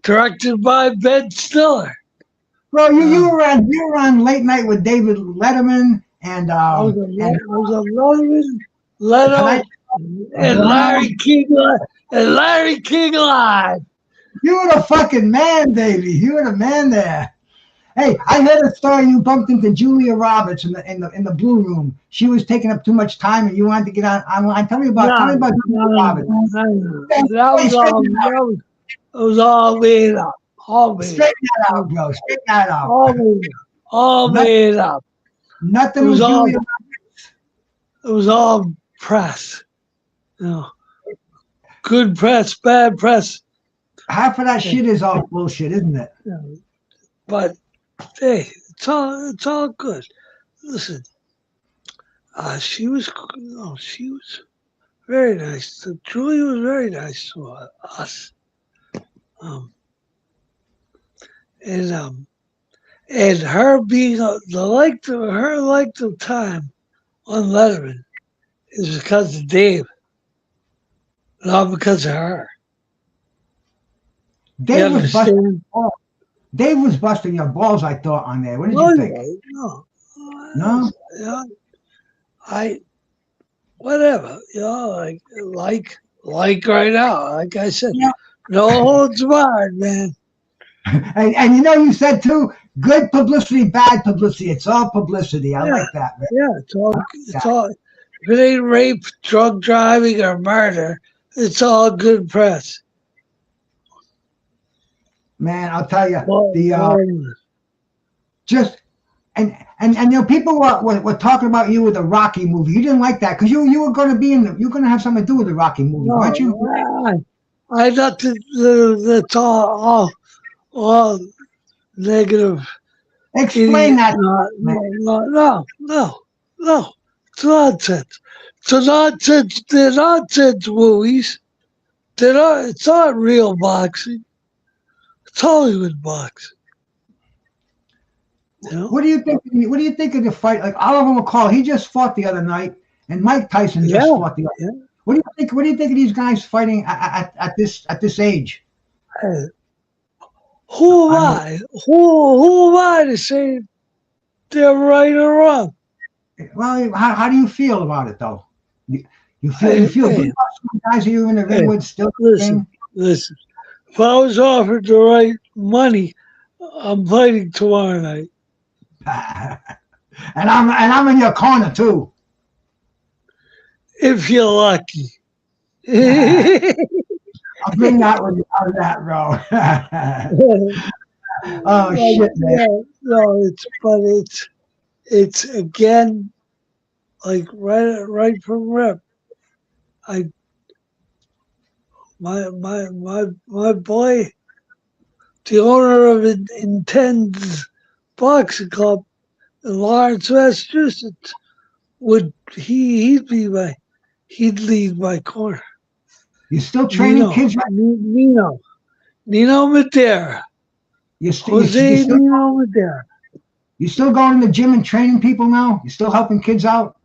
E: directed by Ben Stiller.
C: Well, you were on Late Night with David Letterman and
E: I was on Letterman, and Larry King Live.
C: You were the fucking man, baby. You were the man there. Hey, I heard a story. You bumped into Julia Roberts in the blue room. She was taking up too much time, and you wanted to get online. Tell me about Julia Roberts.
E: That was all made up.
C: Straighten that out, bro. Straighten that out.
E: All made up.
C: Nothing was Julia Roberts.
E: It was all press. Good press, bad press.
C: Half of that shit is all bullshit, isn't it?
E: But hey, it's all good. Listen, she was very nice. Julia was very nice to us. And her being the length of time on Letterman is because of Dave, not because of her.
C: Dave was busting your balls, I thought, on there. What did you think? No.
E: Whatever, like right now, like I said, no holds barred, man.
C: And you said too, good publicity, bad publicity. It's all publicity. I like that, man.
E: Yeah, it's all. If it ain't rape, drug driving, or murder, it's all good press.
C: Man, I'll tell you,
E: Well,
C: the just and you know, people were talking about you with the Rocky movie. You didn't like that because you were going to be you're going to have something to do with the Rocky movie, weren't you?
E: I thought that's all negative.
C: Explain that.
E: No. It's nonsense. They're nonsense movies. It's not real boxing. It's Hollywood boxing. You know?
C: What do you think? What do you think of the fight? Like Oliver McCall, he just fought the other night, and Mike Tyson just fought the other.
E: Yeah.
C: What do you think? What do you think of these guys fighting at this age?
E: Who am I? Who am I to say they're right or wrong?
C: Well, how do you feel about it though? You feel good about some guys that you're in the ring with still?
E: Listen. If I was offered the right money, I'm fighting tomorrow night.
C: and I'm in your corner too.
E: If you're lucky.
C: I'll bring that one on that road. Oh shit, man.
E: No, it's again like right from rep. My boy, the owner of Intends Boxing Club in Lawrence, Massachusetts, he'd lead my corner.
C: You still training kids?
E: Nino Madera.
C: Nino
E: Madera.
C: You still going to the gym and training people now? You still helping kids out?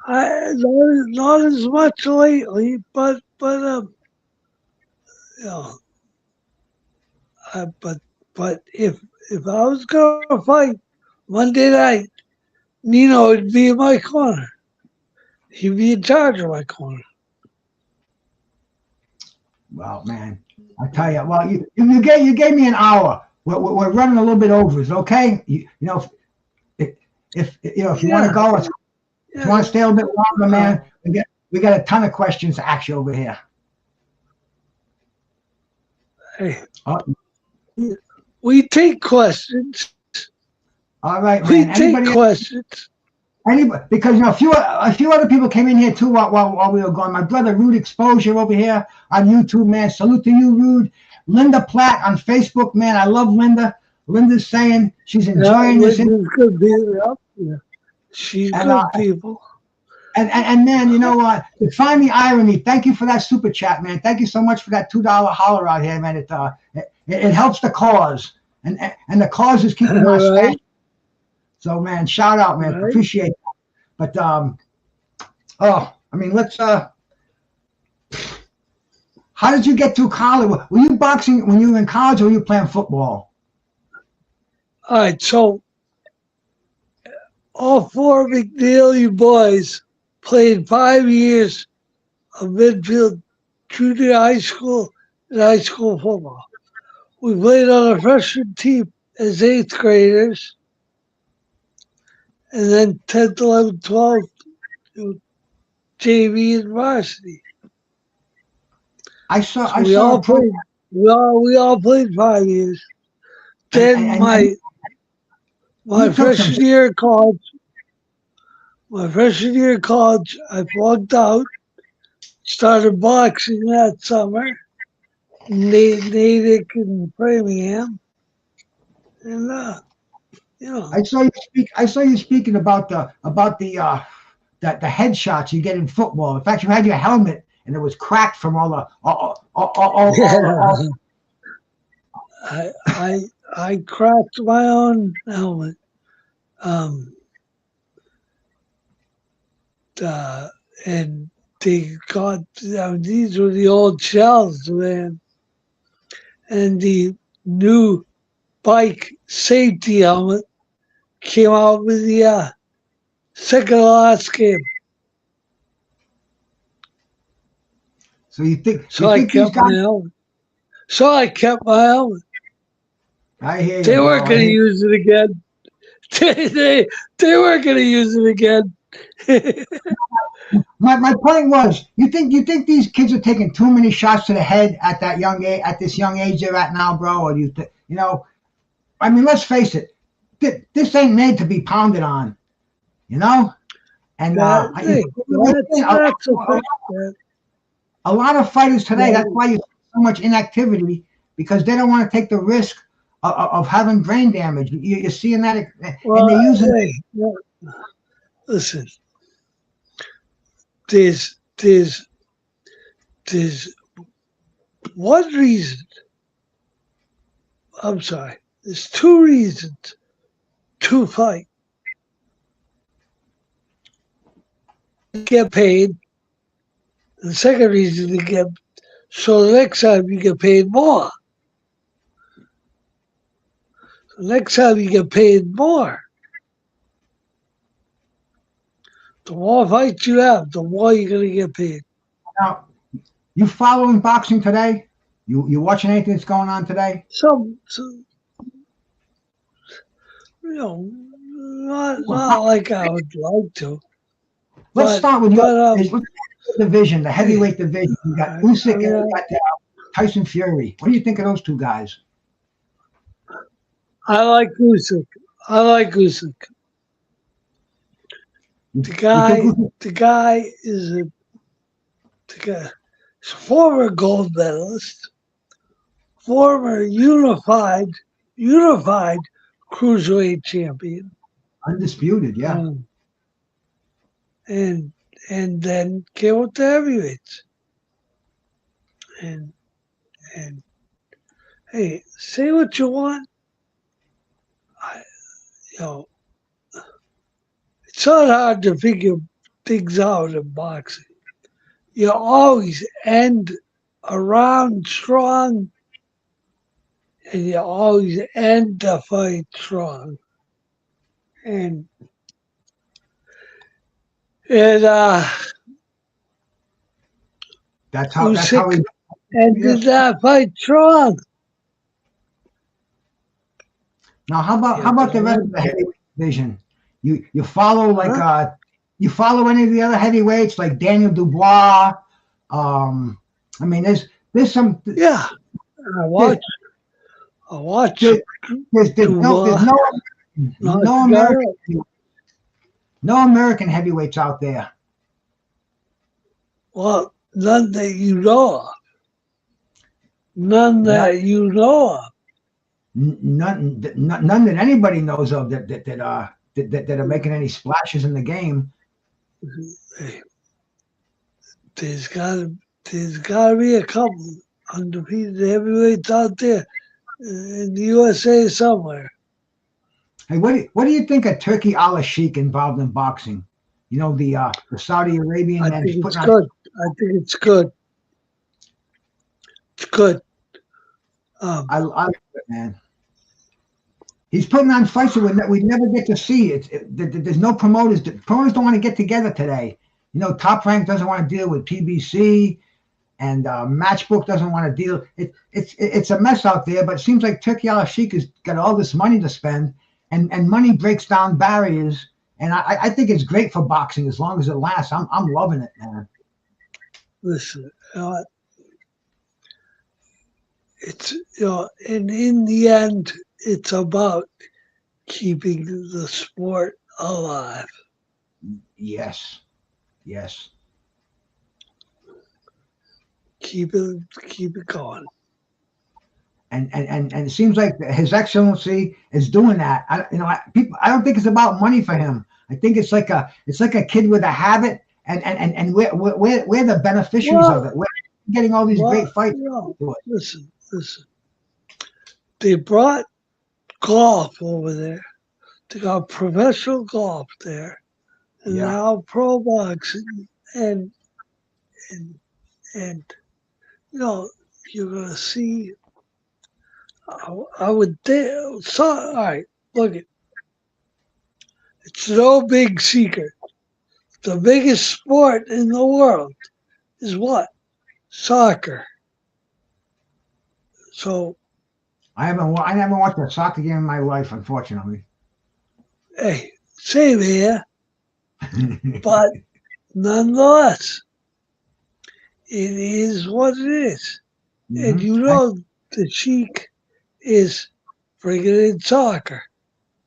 E: Not as much lately, but you know, but if I was gonna fight Monday night, Nino would be in my corner. He'd be in charge of my corner.
C: Well, man, I tell you, well, you gave me an hour. We're running a little bit over. Is it okay? You know, if you want to go, if you want to stay a little bit longer, man, we got a ton of questions to ask you over here.
E: Hey, we take questions.
C: All right, man.
E: We take questions.
C: Anybody, because a few other people came in here too while we were going. My brother Rude Exposure over here on YouTube, man. Salute to you, Rude. Linda Platt on Facebook, man. I love Linda. Linda's saying she's enjoying this.
E: Good people. Yeah. She's good people.
C: And man, you know what? Find the irony. Thank you for that super chat, man. Thank you so much for that $2 holler out here, man. It helps the cause, and the cause is keeping my stash. So, man, shout out, man. Right. Appreciate that. But, I mean, let's, how did you get through college? Were you boxing when you were in college or were you playing football?
E: All right, so all four McNeeley boys played 5 years of midfield, junior high school, and high school football. We played on a freshman team as 8th graders. And then 10th, 11th, 12th, JV and varsity. We all played 5 years. Then my freshman year of college, I flunked out, started boxing that summer, Natick in Framingham, and you know.
C: I saw you speaking about the headshots you get in football. In fact, you had your helmet and it was cracked from all the.
E: I cracked my own helmet. And they got, these were the old shells, man. And the new bike safety helmet came out with the second to last game.
C: So you think?
E: So I kept my helmet.
C: I hear you.
E: They weren't going to use it again. They weren't going to use it again.
C: My point was, you think these kids are taking too many shots to the head at that young age, at this young age they're at now, bro? Or do you think, I mean, let's face it, this ain't made to be pounded on, And a lot of fighters today, that's why you see so much inactivity, because they don't want to take the risk of having brain damage. You're seeing that, and they're using.
E: Listen, there's one reason. I'm sorry. There's two reasons to fight. Get paid. The second reason to get, so the next time you get paid more. The next time you get paid more. The more fights you have, the more you're going to get paid.
C: Now, you following boxing today? You watching anything that's going on today?
E: Not like I would like to.
C: Let's start with your division, the heavyweight division. You got Usyk and you got Tyson Fury. What do you think of those two guys?
E: I like Usyk. The guy is a former gold medalist, former unified cruiserweight champion,
C: undisputed, yeah.
E: And then came with the heavyweights. And hey, say what you want. It's not hard to figure things out in boxing. You always end a round strong, and you always end the fight strong. And
C: that's how we
E: ended that fight strong.
C: Now, how about the rest of the heavyweight division? You follow you follow any of the other heavyweights like Daniel Dubois? I mean, there's some.
E: Yeah, I watch.
C: No American heavyweights out there.
E: Well, none that you know of. None that
C: anybody knows of that are making any splashes in the game.
E: There's gotta be a couple undefeated heavyweights out there in the USA somewhere.
C: Hey, what do you think of Turki Al-Sheikh involved in boxing? The Saudi Arabian man.
E: I think it's good. It's good.
C: I like it, man. He's putting on fights that we never get to see. There's no promoters. Promoters don't want to get together today. Top Rank doesn't want to deal with PBC, and Matchbook doesn't want to deal. It's a mess out there. But it seems like Turki Al-Sheikh has got all this money to spend, and money breaks down barriers. And I think it's great for boxing as long as it lasts. I'm loving it, man.
E: Listen, it's and in the end, it's about keeping the sport alive.
C: Yes.
E: Keep it going.
C: And it seems like His Excellency is doing that. I don't think it's about money for him. I think it's like a kid with a habit, and we're the beneficiaries of it. We're getting all these great fights.
E: Listen. They brought golf over there. They got professional golf there, and now pro boxing, and you're gonna see. I would think. So, all right, look it. It's no big secret. The biggest sport in the world is what? Soccer. So
C: I never watched a soccer game in my life, unfortunately.
E: Hey, same here. But nonetheless, it is what it is. And you know the Sheik is bringing in soccer.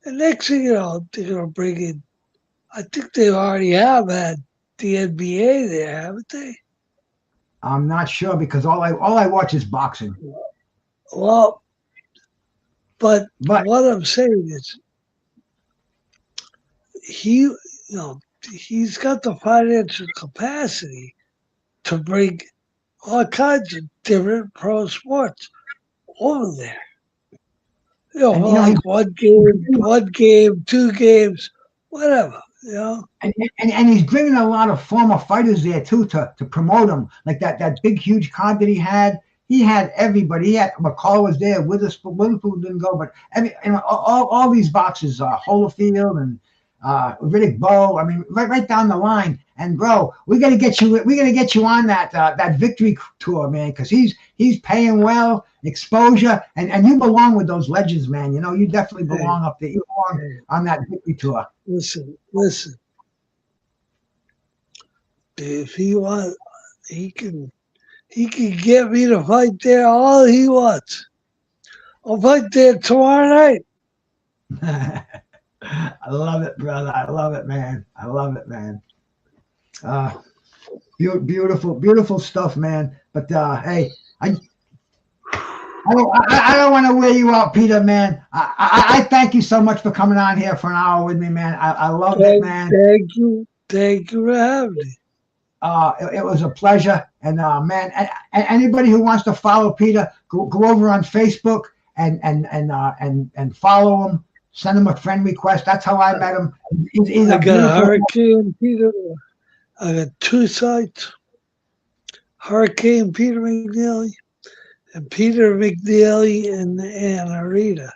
E: And next thing you know, they're going to bring in, I think they already have had the NBA there, haven't they?
C: I'm not sure because all I watch is boxing.
E: Well, but what I'm saying is he's got the financial capacity to bring all kinds of different pro sports over there. Like one game, 2 games, whatever,
C: And he's bringing a lot of former fighters there too to promote them. Like that big huge card that he had everybody. He had McCall was there. Witherspoon didn't go, but all these boxes, Holyfield and Riddick Bowe. I mean, right down the line. And bro, we're gonna get you on that victory tour, man, because he's paying well, exposure, and you belong with those legends, man. You definitely belong up there. You belong on that victory tour.
E: Listen. If he wants, he can get me to fight there all he wants. I'll fight there tomorrow night.
C: I love it, brother. I love it, man. Beautiful stuff, man. But hey, I don't want to wear you out, Peter, man. I thank you so much for coming on here for an hour with me, man. I love it, man.
E: Thank you for having me.
C: It was a pleasure, and man, anybody who wants to follow Peter, go over on Facebook and follow him. Send him a friend request. That's how I met him. He's
E: I got Hurricane Peter. I got 2 sites. Hurricane Peter McNeeley and Peter McNeeley in Anna Rita,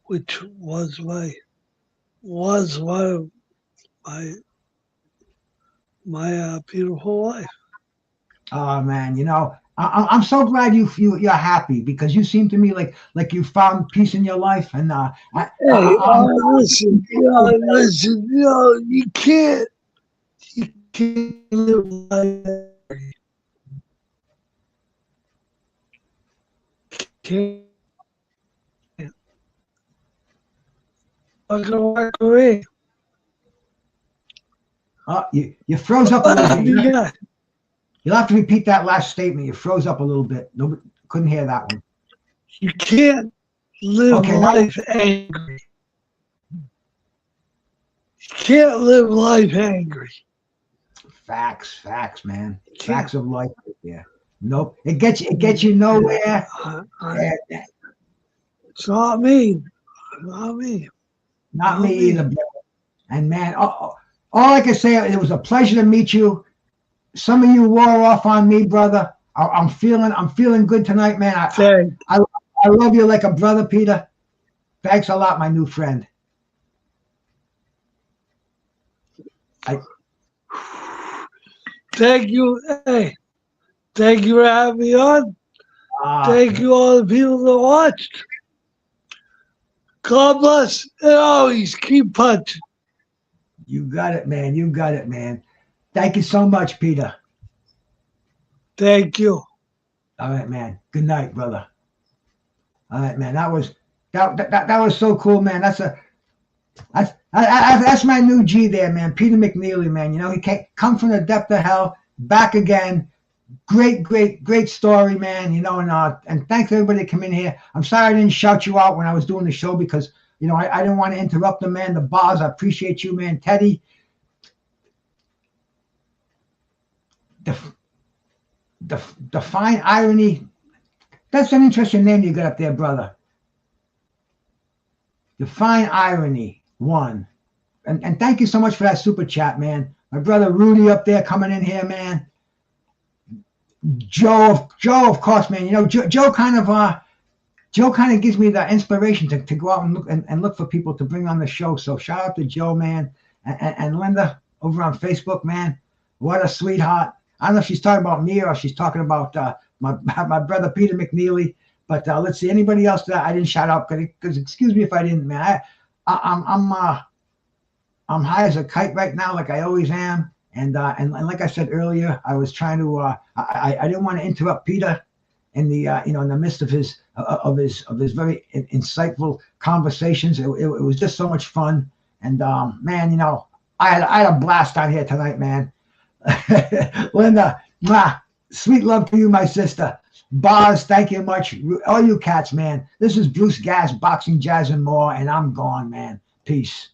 E: which was one of my beautiful wife.
C: Oh man, I'm so glad you're happy because you seem to me like you found peace in your life. And
E: listen, you can't live life. Can't. I'm gonna walk away.
C: You froze up a little bit. You'll have to repeat that last statement. You froze up a little bit. Nobody couldn't hear that one.
E: You can't live life angry. You can't live life angry.
C: Facts, man. Facts of life right there. Nope. It gets you nowhere.
E: It's not me. Not me.
C: Not me either, bro. And man, all I can say, it was a pleasure to meet you. Some of you wore off on me, brother. I'm feeling good tonight, man. I love you like a brother, Peter. Thanks a lot, my new friend.
E: Thank you. Hey, thank you for having me on. Thank you all the people that watched. God bless and always keep punching.
C: You got it, man. Thank you so much, Peter.
E: Thank you.
C: All right, man. Good night, brother. All right, man. That was so cool, man. That's my new G there, man. Peter McNeeley, man. He come from the depth of hell, back again. Great story, man. And thanks everybody that came in here. I'm sorry I didn't shout you out when I was doing the show because I didn't want to interrupt them, man. The bars, I appreciate you, man. Teddy. The fine irony. That's an interesting name you got up there, brother. The fine irony 1. And thank you so much for that super chat, man. My brother Rudy up there coming in here, man. Joe, of course, man. Joe kind of gives me the inspiration to go out and look for people to bring on the show. So shout out to Joe, man, and Linda over on Facebook, man. What a sweetheart. I don't know if she's talking about me or if she's talking about my brother Peter McNeeley. But let's see, anybody else that I didn't shout out? Because excuse me if I didn't, man. I'm I'm high as a kite right now, like I always am. And like I said earlier, I was trying to. I didn't want to interrupt Peter in the in the midst of his very insightful conversations. It was just so much fun. And man, I had a blast down here tonight, man. Linda, sweet love to you, my sister. Boz, thank you much. All you cats, man. This is Bruce Gas, Boxing, Jazz, and More, and I'm gone, man. Peace.